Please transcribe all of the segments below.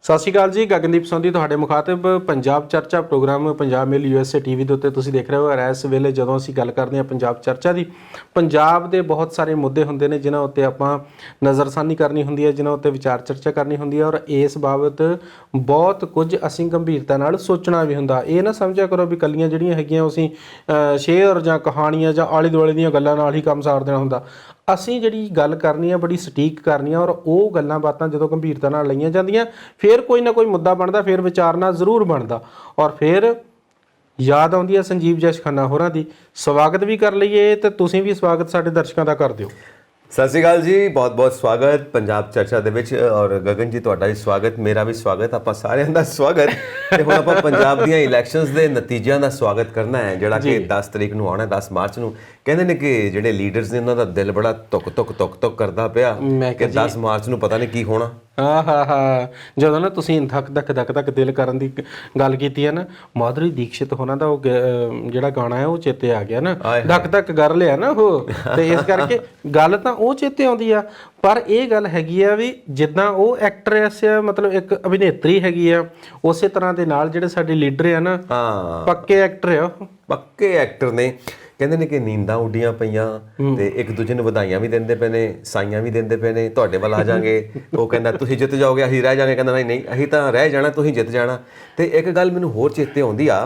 ਸਤਿ ਸ਼੍ਰੀ ਅਕਾਲ ਜੀ। ਗਗਨਦੀਪ ਸੋਂਧੀ ਤੁਹਾਡੇ ਮੁਖਾਤਿਬ। ਪੰਜਾਬ ਚਰਚਾ ਪ੍ਰੋਗਰਾਮ ਪੰਜਾਬ ਮੇਲ USA TV ਦੇ ਉੱਤੇ ਤੁਸੀਂ ਦੇਖ ਰਹੇ ਹੋ। ਇਸ ਵੇਲੇ ਜਦੋਂ ਅਸੀਂ ਗੱਲ ਕਰਦੇ ਹਾਂ ਪੰਜਾਬ ਚਰਚਾ ਦੀ, ਪੰਜਾਬ ਦੇ ਬਹੁਤ ਸਾਰੇ ਮੁੱਦੇ ਹੁੰਦੇ ਨੇ ਜਿਨ੍ਹਾਂ ਉੱਤੇ ਆਪਾਂ ਨਜ਼ਰਸਾਨੀ ਕਰਨੀ ਹੁੰਦੀ ਹੈ, ਜਿਨ੍ਹਾਂ ਉੱਤੇ ਵਿਚਾਰ ਚਰਚਾ ਕਰਨੀ ਹੁੰਦੀ ਹੈ, ਔਰ ਇਸ ਬਾਬਤ ਬਹੁਤ ਕੁਝ ਅਸੀਂ ਗੰਭੀਰਤਾ ਨਾਲ ਸੋਚਣਾ ਵੀ ਹੁੰਦਾ। ਇਹ ਨਾ ਸਮਝਿਆ ਕਰੋ ਵੀ ਕੱਲੀਆਂ ਜਿਹੜੀਆਂ ਹੈਗੀਆਂ ਅਸੀਂ ਸ਼ੇਅਰ ਜਾਂ ਕਹਾਣੀਆਂ ਜਾਂ ਆਲੇ ਦੁਆਲੇ ਦੀਆਂ ਗੱਲਾਂ ਨਾਲ ਹੀ ਕੰਮ ਸਾਰ ਦੇਣਾ ਹੁੰਦਾ। ਅਸੀਂ ਜਿਹੜੀ ਗੱਲ ਕਰਨੀ ਆ ਬੜੀ ਸਟੀਕ ਕਰਨੀ ਆ, ਔਰ ਉਹ ਗੱਲਾਂ ਬਾਤਾਂ ਜਦੋਂ ਗੰਭੀਰਤਾ ਨਾਲ ਲਈਆਂ ਜਾਂਦੀਆਂ ਫਿਰ ਕੋਈ ਨਾ ਕੋਈ ਮੁੱਦਾ ਬਣਦਾ, ਫਿਰ ਵਿਚਾਰਨਾ ਜ਼ਰੂਰ ਬਣਦਾ, ਔਰ ਫਿਰ ਯਾਦ ਆਉਂਦੀ ਹੈ ਸੰਜੀਵ ਜੈਸ਼ਖਾਨਾ ਹੋਰਾਂ ਦੀ। ਸਵਾਗਤ ਵੀ ਕਰ ਲਈਏ ਤੇ ਤੁਸੀਂ ਵੀ ਸਵਾਗਤ ਸਾਡੇ ਦਰਸ਼ਕਾਂ ਦਾ ਕਰ ਦਿਓ। ਸਤਿ ਸ਼੍ਰੀ ਅਕਾਲ ਜੀ, ਬਹੁਤ ਬਹੁਤ ਸਵਾਗਤ ਪੰਜਾਬ ਚਰਚਾ ਦੇ ਵਿੱਚ। ਔਰ ਗਗਨ ਜੀ ਤੁਹਾਡਾ ਵੀ ਸਵਾਗਤ, ਮੇਰਾ ਵੀ ਸਵਾਗਤ, ਆਪਾਂ ਸਾਰਿਆਂ ਦਾ ਸਵਾਗਤ। ਤੇ ਹੁਣ ਆਪਾਂ ਪੰਜਾਬ ਦੀਆਂ ਇਲੈਕਸ਼ਨਸ ਦੇ ਨਤੀਜਿਆਂ ਦਾ ਸਵਾਗਤ ਕਰਨਾ ਹੈ, ਜਿਹੜਾ ਕਿ 10 ਤਰੀਕ ਨੂੰ ਆਉਣਾ, 10 ਮਾਰਚ ਨੂੰ। ਕਹਿੰਦੇ ਨੇ ਕਿ ਜਿਹੜੇ ਲੀਡਰਸ ਨੇ ਉਹਨਾਂ ਦਾ ਦਿਲ ਬੜਾ ਤੁਕ ਕਰਦਾ ਪਿਆ ਕਿ 10 ਮਾਰਚ ਨੂੰ ਪਤਾ ਨਹੀਂ ਕੀ ਹੋਣਾ। ਜਦੋਂ ਨਾ ਤੁਸੀਂ ਧੱਕ ਦਿਲ ਕਰਨ ਦੀ ਗੱਲ ਕੀਤੀ ਹੈ ਨਾ, ਮਾਧੁਰੀ ਦੀਕਸ਼ਿਤ ਹੋਣਾ ਦਾ ਉਹ ਜਿਹੜਾ ਗਾਣਾ ਹੈ ਉਹ ਚੇਤੇ ਆ ਗਿਆ ਨਾ, ਧੱਕ ਕਰ ਲਿਆ ਨਾ ਉਹ। ਤੇ ਇਸ ਕਰਕੇ ਗੱਲ ਤਾਂ ਉਹ ਚੇਤੇ ਆਉਂਦੀ ਆ, ਪਰ ਇਹ ਗੱਲ ਹੈਗੀ ਆ ਵੀ ਜਿੱਦਾਂ ਉਹ ਐਕਟਰੈਸ ਆ, ਮਤਲਬ ਇੱਕ ਅਭਿਨੇਤਰੀ ਹੈਗੀ ਆ, ਉਸੇ ਤਰ੍ਹਾਂ ਦੇ ਨਾਲ ਜਿਹੜੇ ਸਾਡੇ ਲੀਡਰ ਆ ਨਾ, ਪੱਕੇ ਐਕਟਰ ਆ, ਪੱਕੇ ਐਕਟਰ ਨੇ। ਕਹਿੰਦੇ ਨੇ ਕਿ ਨੀਂਦਾਂ ਉੱਡੀਆਂ ਪਈਆਂ ਤੇ ਇੱਕ ਦੂਜੇ ਨੂੰ ਵਧਾਈਆਂ ਵੀ ਦਿੰਦੇ ਪਏ ਨੇ, ਸਾਈਆਂ ਵੀ ਦਿੰਦੇ ਪਏ ਨੇ, ਤੁਹਾਡੇ ਵੱਲ ਆ ਜਾਾਂਗੇ। ਉਹ ਕਹਿੰਦਾ ਤੁਸੀਂ ਜਿੱਤ ਜਾਓਗੇ, ਅਸੀਂ ਰਹਿ ਜਾਾਂਗੇ। ਕਹਿੰਦਾ ਨਹੀਂ ਅਸੀਂ ਤਾਂ ਰਹਿ ਜਾਣਾ, ਤੁਸੀਂ ਜਿੱਤ ਜਾਣਾ। ਤੇ ਇੱਕ ਗੱਲ ਮੈਨੂੰ ਹੋਰ ਚੇਤੇ ਆਉਂਦੀ ਆ,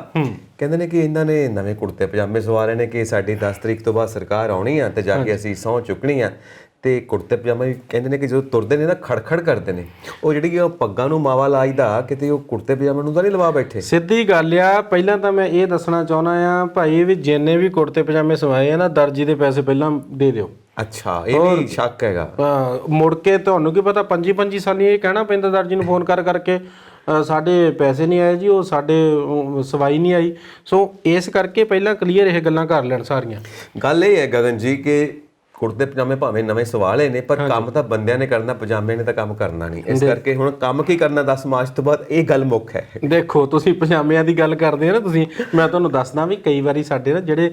ਕਹਿੰਦੇ ਨੇ ਕਿ ਇਹਨਾਂ ਨੇ ਨਵੇਂ ਕੁੜਤੇ ਪਜਾਮੇ ਸਵਾ ਰਹੇ ਨੇ ਕਿ ਸਾਡੀ 10 ਤਰੀਕ ਤੋਂ ਬਾਅਦ ਸਰਕਾਰ ਆਉਣੀ ਆ ਤੇ ਜਾ ਕੇ ਅਸੀਂ ਸਹੁੰ ਚੁੱਕਣੀ ਆ। ਤੇ ਕੁੜਤੇ ਪਜਾਮੇ ਕਹਿੰਦੇ ਨੇ ਕਿ ਜਦੋਂ ਤੁਰਦੇ ਨੇ ਨਾ ਖੜਖੜ ਕਰਦੇ ਨੇ। ਉਹ ਜਿਹੜੀ ਉਹ ਪੱਗਾਂ ਨੂੰ ਮਾਵਾ ਲਾਈਦਾ, ਕਿਤੇ ਉਹ ਕੁੜਤੇ ਪਜਾਮੇ ਨੂੰ ਤਾਂ ਨਹੀਂ ਲਵਾ ਬੈਠੇ। ਸਿੱਧੀ ਗੱਲ ਆ। ਪਹਿਲਾਂ ਤਾਂ ਮੈਂ ਇਹ ਦੱਸਣਾ ਚਾਹੁੰਦਾ ਆ ਭਾਈ ਵੀ ਜਿੰਨੇ ਵੀ ਕੁੜਤੇ ਪਜਾਮੇ ਸਵਾਏ ਆ ਨਾ, ਦਰਜੀ ਦੇ ਪੈਸੇ ਪਹਿਲਾਂ ਦੇ ਦਿਓ। ਅੱਛਾ, ਇਹ ਵੀ ਸ਼ੱਕ ਹੈਗਾ। ਮੁੜ ਕੇ ਤੁਹਾਨੂੰ ਕੀ ਪਤਾ 25 ਸਾਲੀ ਇਹ ਕਹਿਣਾ ਪੈਂਦਾ ਦਰਜੀ ਨੂੰ ਫੋਨ ਕਰਕੇ ਸਾਡੇ ਪੈਸੇ ਨਹੀਂ ਆਏ ਜੀ, ਉਹ ਸਾਡੇ ਸਵਾਈ ਨਹੀਂ ਆਈ। ਸੋ ਇਸ ਕਰਕੇ ਪਹਿਲਾਂ ਕਲੀਅਰ ਇਹ ਗੱਲਾਂ ਕਰ ਲੈਣ ਸਾਰੀਆਂ। ਗੱਲ ਇਹ ਹੈ ਗਗਨ ਜੀ ਕਿ ਕੁੜਤੇ ਪਜਾਮੇ ਭਾਵੇਂ ਨਵੇਂ ਸਵਾ ਲਏ ਨੇ, ਪਰ ਕੰਮ ਤਾਂ ਬੰਦਿਆਂ ਨੇ ਕਰਨਾ, ਪਜਾਮੇ ਨੇ ਤਾਂ ਕੰਮ ਕਰਨਾ ਨਹੀਂ। ਇਸ ਕਰਕੇ ਹੁਣ ਕੰਮ ਕੀ ਕਰਨਾ 10 ਮਾਰਚ ਤੋਂ ਬਾਅਦ, ਇਹ ਗੱਲ ਮੁੱਖ ਹੈ। ਦੇਖੋ ਤੁਸੀਂ ਪਜਾਮਿਆਂ ਦੀ ਗੱਲ ਕਰਦੇ ਹੋ ਨਾ, ਤੁਸੀਂ ਮੈਂ ਤੁਹਾਨੂੰ ਦੱਸਦਾ ਵੀ ਕਈ ਵਾਰੀ ਸਾਡੇ ਨਾ ਜਿਹੜੇ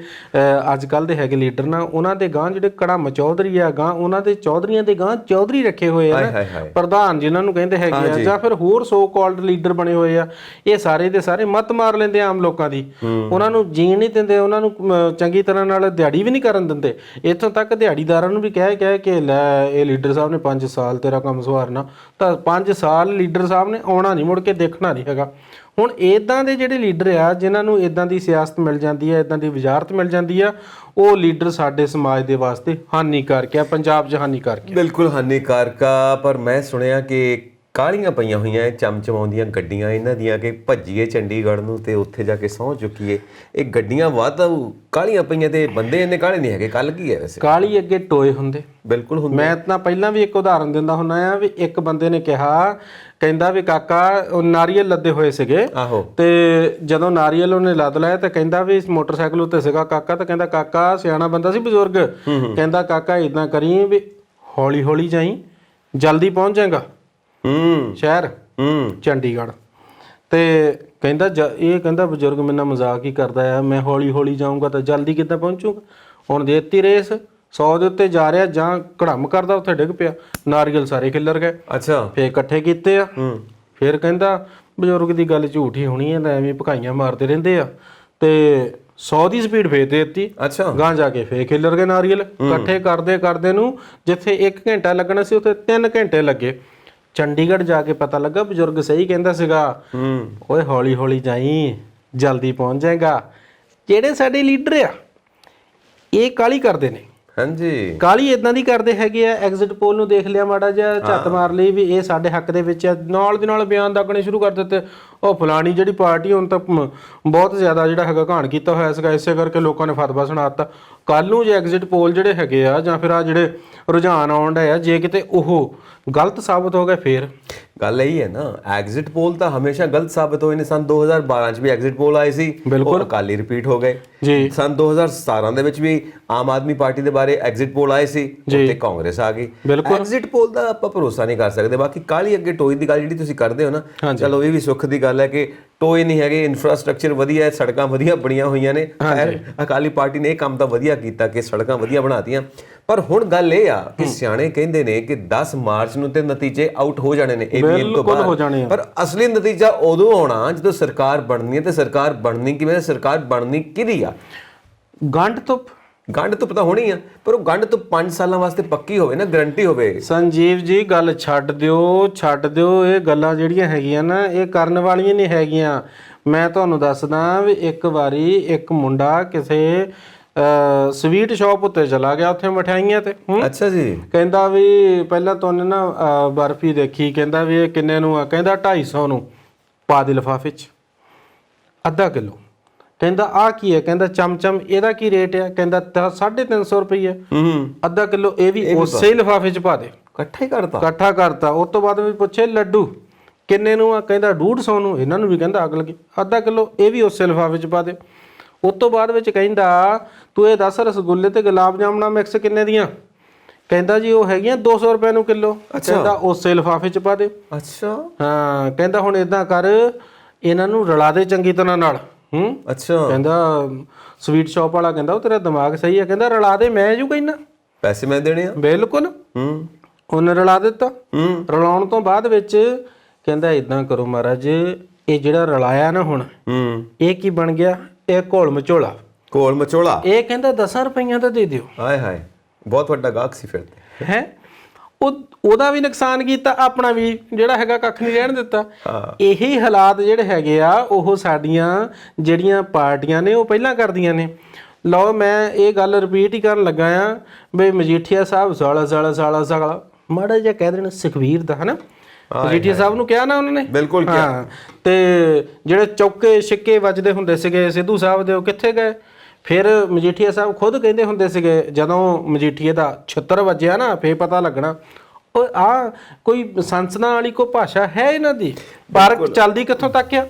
ਅੱਜ ਕੱਲ੍ਹ ਦੇ ਹੈਗੇ ਲੀਡਰ ਨਾ, ਉਹਨਾਂ ਦੇ ਗਾਂ ਜਿਹੜੇ ਕੜਮ ਚੌਧਰੀ ਆ ਗਾਂ, ਉਹਨਾਂ ਦੇ ਚੌਧਰੀਆਂ ਦੇ ਗਾਂ ਚੌਧਰੀ ਰੱਖੇ ਹੋਏ ਆ ਨਾ, ਪ੍ਰਧਾਨ ਜਿਨ੍ਹਾਂ ਨੂੰ ਕਹਿੰਦੇ ਹੈਗੇ ਆ, ਜਾਂ ਫਿਰ ਹੋਰ ਸੋ ਕਾਲਡ ਲੀਡਰ ਬਣੇ ਹੋਏ ਆ। ਇਹ ਸਾਰੇ ਦੇ ਸਾਰੇ ਮੱਤ ਮਾਰ ਲੈਂਦੇ ਆਮ ਲੋਕਾਂ ਦੀ, ਉਹਨਾਂ ਨੂੰ ਜੀਣ ਨਹੀਂ ਦਿੰਦੇ, ਉਹਨਾਂ ਨੂੰ ਚੰਗੀ ਤਰ੍ਹਾਂ ਨਾਲ ਦਿਹਾੜੀ ਵੀ ਨਹੀਂ ਕਰਨ ਦਿੰਦੇ। ਇੱਥੋਂ ਤੱਕ ਦਿਹਾੜੀਦਾਰਾਂ ਨੂੰ ਵੀ ਕਹਿ ਕੇ ਲੈ ਇਹ ਲੀਡਰ ਸਾਹਿਬ ਨੇ 5 ਸਾਲ ਤੇਰਾ ਕੰਮ ਸਵਾਰਨਾ, ਤਾਂ 5 ਸਾਲ ਲੀਡਰ ਸਾਹਿਬ ਨੇ ਆਉਣਾ ਨਹੀਂ, ਮੁੜ ਕੇ ਦੇਖਣਾ ਨਹੀਂ ਹੈਗਾ। ਹੁਣ ਇੱਦਾਂ ਦੇ ਜਿਹੜੇ ਲੀਡਰ ਆ, ਜਿਨ੍ਹਾਂ ਨੂੰ ਇੱਦਾਂ ਦੀ ਸਿਆਸਤ ਮਿਲ ਜਾਂਦੀ ਹੈ, ਇੱਦਾਂ ਦੀ ਵਜ਼ਾਰਤ ਮਿਲ ਜਾਂਦੀ ਆ, ਉਹ ਲੀਡਰ ਸਾਡੇ ਸਮਾਜ ਦੇ ਵਾਸਤੇ ਹਾਨੀਕਾਰਕ ਆ, ਪੰਜਾਬ 'ਚ ਹਾਨੀਕਾਰਕ। ਬਿਲਕੁਲ ਹਾਨੀਕਾਰਕ ਆ। ਪਰ ਮੈਂ ਸੁਣਿਆ ਕਿ ਕਾਹਲੀਆਂ ਪਈਆਂ ਹੋਈਆਂ ਚਮਚਮਾਉਂਦੀਆਂ ਗੱਡੀਆਂ ਇਹਨਾਂ ਦੀਆਂ ਕਿ ਭੱਜੀਏ ਚੰਡੀਗੜ੍ਹ ਨੂੰ ਤੇ ਉੱਥੇ ਜਾ ਕੇ ਸਹੁੰ ਚੁੱਕੀਏ। ਇਹ ਗੱਡੀਆਂ ਵਾਧੂ ਕਾਹਲੀਆਂ ਪਈਆਂ ਤੇ ਬੰਦੇ ਇੰਨੇ ਕਾਹਲੇ ਨਹੀਂ ਹੈਗੇ। ਕੱਲ ਕੀ ਹੈ ਵੈਸੇ? ਕਾਹਲੀ ਅੱਗੇ ਟੋਏ ਹੁੰਦੇ। ਬਿਲਕੁਲ ਹੁੰਦੇ। ਮੈਂ ਤਾਂ ਪਹਿਲਾਂ ਵੀ ਇੱਕ ਉਦਾਹਰਨ ਦਿੰਦਾ ਹੁੰਦਾ ਆ ਵੀ ਇੱਕ ਬੰਦੇ ਨੇ ਕਿਹਾ, ਕਹਿੰਦਾ ਵੀ ਕਾਕਾ ਉਹ ਨਾਰੀਅਲ ਲੱਦੇ ਹੋਏ ਸੀਗੇ, ਤੇ ਜਦੋਂ ਨਾਰੀਅਲ ਉਹਨੇ ਲੱਦ ਲਾਇਆ ਤਾਂ ਕਹਿੰਦਾ ਵੀ ਮੋਟਰਸਾਈਕਲ ਉੱਤੇ ਸੀਗਾ ਕਾਕਾ, ਤਾਂ ਕਹਿੰਦਾ ਕਾਕਾ ਸਿਆਣਾ ਬੰਦਾ ਸੀ ਬਜ਼ੁਰਗ, ਕਹਿੰਦਾ ਕਾਕਾ ਇਦਾਂ ਕਰੀ ਵੀ ਹੌਲੀ ਹੌਲੀ ਜਾਈ, ਜਲਦੀ ਪਹੁੰਚ ਜਾਏਗਾ ਸ਼ਹਿਰ ਚੰਡੀਗੜ੍ਹ। ਤੇ ਕਹਿੰਦਾ ਇਹ ਕਹਿੰਦਾ ਬਜ਼ੁਰਗ ਮੇਰੇ ਨਾਲ ਮਜ਼ਾਕ ਹੀ ਕਰਦਾ ਆ, ਮੈਂ ਹੌਲੀ ਹੌਲੀ ਜਾਊਂਗਾ ਤਾਂ ਜਲਦੀ ਕਿੱਦਾਂ ਪਹੁੰਚੂਗਾ। ਹੁਣ ਦੇਤੀ ਰੇਸ, 100 ਦੇ ਉੱਤੇ ਜਾ ਰਿਹਾ, ਜਾਂ ਘੜਮ ਕਰਦਾ ਉੱਥੇ ਡਿੱਗ ਪਿਆ, ਨਾਰੀਅਲ ਸਾਰੇ ਖਿੱਲਰ ਗਏ। ਅੱਛਾ, ਫੇਰ ਇਕੱਠੇ ਕੀਤੇ ਆ। ਫੇਰ ਕਹਿੰਦਾ ਬਜ਼ੁਰਗ ਦੀ ਗੱਲ ਝੂਠ ਹੀ ਹੋਣੀ ਹੈ, ਤਾਂ ਐਵੇਂ ਭਕਾਈਆਂ ਮਾਰਦੇ ਰਹਿੰਦੇ ਆ। ਤੇ 100 ਦੀ ਸਪੀਡ ਫੇਰ ਦੇ ਦਿੱਤੀ। ਅੱਛਾ, ਗਾਂ ਜਾ ਕੇ ਫੇਰ ਖਿੱਲਰ ਗਏ ਨਾਰੀਅਲ। ਇਕੱਠੇ ਕਰਦੇ ਨੂੰ ਜਿੱਥੇ 1 ਘੰਟਾ ਲੱਗਣਾ ਸੀ ਉੱਥੇ 3 ਘੰਟੇ ਲੱਗੇ। ਚੰਡੀਗੜ੍ਹ ਜਾ ਕੇ ਪਤਾ ਲੱਗਾ ਬਜ਼ੁਰਗ ਸਹੀ ਕਹਿੰਦਾ ਸੀਗਾ, ਓਏ ਹੌਲੀ ਹੌਲੀ ਜਾਈ, ਜਲਦੀ ਪਹੁੰਚ ਜਾਏਗਾ। ਜਿਹੜੇ ਸਾਡੇ ਲੀਡਰ ਆ ਇਹ ਕਾਹਲੀ ਕਰਦੇ ਨੇ। ਹਾਂਜੀ, ਕਾਹਲੀ ਇਦਾਂ ਦੀ ਕਰਦੇ ਹੈਗੇ ਆ, ਐਗਜ਼ਿਟ ਪੋਲ ਨੂੰ ਦੇਖ ਲਿਆ ਮਾੜਾ ਜਿਹਾ, ਝੱਤ ਮਾਰ ਲਈ ਵੀ ਇਹ ਸਾਡੇ ਹੱਕ ਦੇ ਵਿੱਚ ਆ, ਨਾਲ ਦੀ ਨਾਲ ਬਿਆਨ ਦਾਗਣੇ ਸ਼ੁਰੂ ਕਰ ਦਿੱਤੇ। ਉਹ ਫਲਾਣੀ ਜਿਹੜੀ ਪਾਰਟੀ ਹੁਣ ਤਾਂ ਬਹੁਤ ਜ਼ਿਆਦਾ ਜਿਹੜਾ ਹੈਗਾ ਘਾਣ ਕੀਤਾ ਹੋਇਆ ਸੀਗਾ, ਇਸੇ ਕਰਕੇ ਲੋਕਾਂ ਨੇ ਫਤਵਾ ਸੁਣਾ ਦਿੱਤਾ। ਕੱਲ੍ਹ ਨੂੰ ਜੇ ਐਗਜ਼ਿਟ ਪੋਲ ਜਿਹੜੇ ਹੈਗੇ ਆ, ਜਾਂ ਫਿਰ ਆ ਜਿਹੜੇ ਰੁਝਾਨ ਆਉਣ ਡਏ ਆ, ਜੇ ਕਿਤੇ ਉਹ ਗਲਤ ਸਾਬਤ ਹੋ ਗਏ ਫੇਰ ਗੱਲ ਇਹੀ ਹੈ ਨਾ। ਐਗਜ਼ਿਟ ਪੋਲ ਤਾਂ ਹਮੇਸ਼ਾ ਗਲਤ ਸਾਬਤ ਹੋਏ ਨੇ। ਸਨ 2012 ਚ ਵੀ ਐਗਜ਼ਿਟ ਪੋਲ ਆਏ ਸੀ, ਉਹ ਅਕਾਲੀ ਰਿਪੀਟ ਹੋ ਗਏ ਜੀ। ਸਨ 2017 ਦੇ ਵਿੱਚ ਵੀ ਆਮ ਆਦਮੀ ਪਾਰਟੀ ਦੇ ਬਾਰੇ ਐਗਜ਼ਿਟ ਪੋਲ ਆਏ ਸੀ, ਉੱਥੇ ਕਾਂਗਰਸ ਆ ਗਈ। ਐਗਜ਼ਿਟ ਪੋਲ ਦਾ ਆਪਾਂ ਭਰੋਸਾ ਨਹੀਂ ਕਰ ਸਕਦੇ। ਬਾਕੀ ਕਾਹਲੀ ਅੱਗੇ ਟੋਏ ਦੀ ਗੱਲ ਜਿਹੜੀ ਤੁਸੀਂ ਕਰਦੇ ਹੋ ਨਾ, ਚਲੋ ਇਹ ਵੀ ਸੁੱਖ ਦੀ ਗੱਲ ਹੈ ਕਿ ਟੋਏ ਨਹੀਂ ਹੈਗੇ, ਇਨਫਰਾਸਟ੍ਰਕਚਰ ਵਧੀਆ ਹੈ, ਸੜਕਾਂ ਵਧੀਆ ਬਣੀਆਂ ਹੋਈਆਂ ਨੇ। ਖੈਰ ਅਕਾਲੀ ਪਾਰਟੀ ਨੇ ਇਹ ਕੰਮ ਤਾਂ ਵਧੀਆ ਕੀਤਾ ਕਿ ਸੜਕਾਂ ਵਧੀਆ ਬਣਾਤੀਆਂ। ਪਰ ਹੁਣ ਗੱਲ ਇਹ ਆ ਕਿ ਸਿਆਣੇ ਕਹਿੰਦੇ ਨੇ ਕਿ 10 ਮਾਰਚ ਨੂੰ ਤੇ ਨਤੀਜੇ ਆਊਟ ਹੋ ਜਾਣੇ ਨੇ ABM ਤੋਂ ਬਾਅਦ, ਪਰ ਅਸਲੀ ਨਤੀਜਾ ਉਦੋਂ ਆਉਣਾ ਜਦੋਂ ਸਰਕਾਰ ਬਣਨੀ ਹੈ। ਤੇ ਸਰਕਾਰ ਬਣਨੀ ਕਿਵੇਂ? ਸਰਕਾਰ ਬਣਨੀ ਕਿਹਦੀ ਆ? ਗੰਢ ਧੁੱਪ ਤਾਂ ਹੋਣੀ ਆ, ਪਰ ਉਹ ਗੰਢ ਧੁੱਪ 5 ਸਾਲਾਂ ਵਾਸਤੇ ਪੱਕੀ ਹੋਵੇ ਨਾ, ਗਰੰਟੀ ਹੋਵੇ। ਸੰਜੀਵ ਜੀ ਗੱਲ ਛੱਡ ਦਿਓ ਇਹ ਗੱਲਾਂ ਜਿਹੜੀਆਂ ਹੈਗੀਆਂ ਨਾ, ਇਹ ਕਰਨ ਵਾਲੀਆਂ ਨਹੀਂ ਹੈਗੀਆਂ। ਮੈਂ ਤੁਹਾਨੂੰ ਦੱਸਦਾ ਵੀ ਇੱਕ ਵਾਰੀ ਇੱਕ ਮੁੰਡਾ ਕਿਸੇ ਸਵੀਟ ਸ਼ਾਪ ਉੱਤੇ ਚਲਾ ਗਿਆ, ਉੱਥੇ ਮਠਿਆਈਆਂ ਤੇ। ਅੱਛਾ ਜੀ। ਕਹਿੰਦਾ ਵੀ ਪਹਿਲਾਂ ਤੋਂ ਉਹਨੇ ਨਾ ਬਰਫੀ ਦੇਖੀ, ਕਹਿੰਦਾ ਵੀ ਇਹ ਕਿੰਨੇ ਨੂੰ ਆ? ਕਹਿੰਦਾ 250 ਨੂੰ। ਪਾ ਦੇ ਲਿਫਾਫੇ 'ਚ ਅੱਧਾ ਕਿਲੋ। ਕਹਿੰਦਾ ਆ ਕੀ ਹੈ? ਕਹਿੰਦਾ ਚਮਚਮ। ਇਹਦਾ ਕੀ ਰੇਟ ਆ? ਕਹਿੰਦਾ 350 ਰੁਪਏ। ਅੱਧਾ ਕਿਲੋ ਇਹ ਵੀ ਉਸੇ ਹੀ ਲਿਫਾਫੇ 'ਚ ਪਾ ਦੇ। ਇਕੱਠਾ ਕਰਤਾ। ਉਸ ਤੋਂ ਬਾਅਦ ਵੀ ਪੁੱਛੇ ਲੱਡੂ ਕਿੰਨੇ ਨੂੰ ਆ? ਕਹਿੰਦਾ 150 ਨੂੰ। ਇਹਨਾਂ ਨੂੰ ਵੀ ਕਹਿੰਦਾ ਅੱਗ ਲੱਗੀ। ਅੱਧਾ ਕਿਲੋ ਇਹ ਵੀ ਉਸੇ ਲਿਫਾਫੇ 'ਚ ਪਾ ਦੇ। ਉਸ ਤੋਂ ਬਾਅਦ ਵਿੱਚ ਕਹਿੰਦਾ ਤੂੰ ਇਹ ਦੱਸ ਰਸਗੁੱਲੇ ਤੇ ਗੁਲਾਬ ਜਾਮਣਾ ਮਿਕਸ ਕਿੰਨੇ ਦੀਆਂ? ਕਹਿੰਦਾ ਜੀ ਉਹ ਹੈਗੀਆਂ 200 ਰੁਪਏ ਨੂੰ ਕਿਲੋ। ਕਹਿੰਦਾ ਉਸੇ ਲਿਫਾਫੇ 'ਚ ਪਾ ਦੇ। ਅੱਛਾ ਹਾਂ। ਕਹਿੰਦਾ ਹੁਣ ਇਦਾਂ ਕਰ, ਇਹਨਾਂ ਨੂੰ ਰਲਾ ਦੇ ਚੰਗੀ ਤਰ੍ਹਾਂ ਨਾਲ। ਅੱਛਾ। ਕਹਿੰਦਾ ਸਵੀਟ ਸ਼ਾਪ ਵਾਲਾ ਕਹਿੰਦਾ ਉਹ ਤੇਰਾ ਦਿਮਾਗ ਸਹੀ ਹੈ। ਕਹਿੰਦਾ ਰਲਾ ਦੇ, ਮੈਂ ਜੂ ਕਹਿੰਦਾ ਪੈਸੇ ਮੈਂ ਦੇਣੇ ਆ। ਬਿਲਕੁਲ। ਉਹਨੇ ਰਲਾ ਦਿੱਤਾ। ਰਲਾਉਣ ਤੋਂ ਬਾਅਦ ਵਿੱਚ ਕਹਿੰਦਾ ਇਦਾਂ ਕਰੋ ਮਹਾਰਾਜ, ਇਹ ਜਿਹੜਾ ਰਲਾਇਆ ਨਾ ਹੁਣ ਇਹ ਕੀ ਬਣ ਗਿਆ? ਇਹ ਘੋਲ ਮਚੋਲਾ। ਇਹ ਕਹਿੰਦਾ 10 ਰੁਪਈਆਂ ਦਾ ਦੇ ਦਿਓ। ਹਾਏ ਹਾਏ, ਬਹੁਤ ਵੱਡਾ ਗਾਹਕ ਸੀ ਫਿਰ ਹੈ। ਉਹਦਾ ਵੀ ਨੁਕਸਾਨ ਕੀਤਾ, ਆਪਣਾ ਵੀ ਜਿਹੜਾ ਹੈਗਾ ਕੱਖ ਨਹੀਂ ਰਹਿਣ ਦਿੱਤਾ। ਇਹੀ ਹਾਲਾਤ ਜਿਹੜੇ ਹੈਗੇ ਆ ਉਹ ਸਾਡੀਆਂ ਜਿਹੜੀਆਂ ਪਾਰਟੀਆਂ ਨੇ ਉਹ ਪਹਿਲਾਂ ਕਰਦੀਆਂ ਨੇ। ਲਓ ਮੈਂ ਇਹ ਗੱਲ ਰਿਪੀਟ ਹੀ ਕਰਨ ਲੱਗਾ ਆ ਵੀ ਮਜੀਠੀਆ ਸਾਹਿਬ ਸਾਲਾ ਮਾੜਾ ਜਿਹਾ ਕਹਿ ਦੇਣ ਸੁਖਬੀਰ ਦਾ, ਹਨਾ। ਮਜੀਠੀਆ ਸਾਹਿਬ ਨੂੰ ਕਿਹਾ ਨਾ ਉਹਨਾਂ ਨੇ। ਬਿਲਕੁਲ। ਹਾਂ। ਤੇ ਜਿਹੜੇ ਚੌਕੇ ਛਿੱਕੇ ਵੱਜਦੇ ਹੁੰਦੇ ਸੀਗੇ ਸਿੱਧੂ ਸਾਹਿਬ ਦੇ, ਉਹ ਕਿੱਥੇ ਗਏ? ਫਿਰ ਮਜੀਠੀਆ ਸਾਹਿਬ ਖੁਦ ਕਹਿੰਦੇ ਹੁੰਦੇ ਸੀਗੇ ਜਦੋਂ ਮਜੀਠੀਏ ਦਾ ਛਿੱਤਰ ਵੱਜਿਆ ਨਾ ਫੇਰ ਪਤਾ ਲੱਗਣਾ। ਉਹ ਆ ਕੋਈ ਸੰਸਨਾ ਵਾਲੀ ਕੋਈ ਭਾਸ਼ਾ ਹੈ ਇਹਨਾਂ ਦੀ? ਪਰ ਚੱਲਦੀ ਕਿੱਥੋਂ ਤੱਕ ਆ?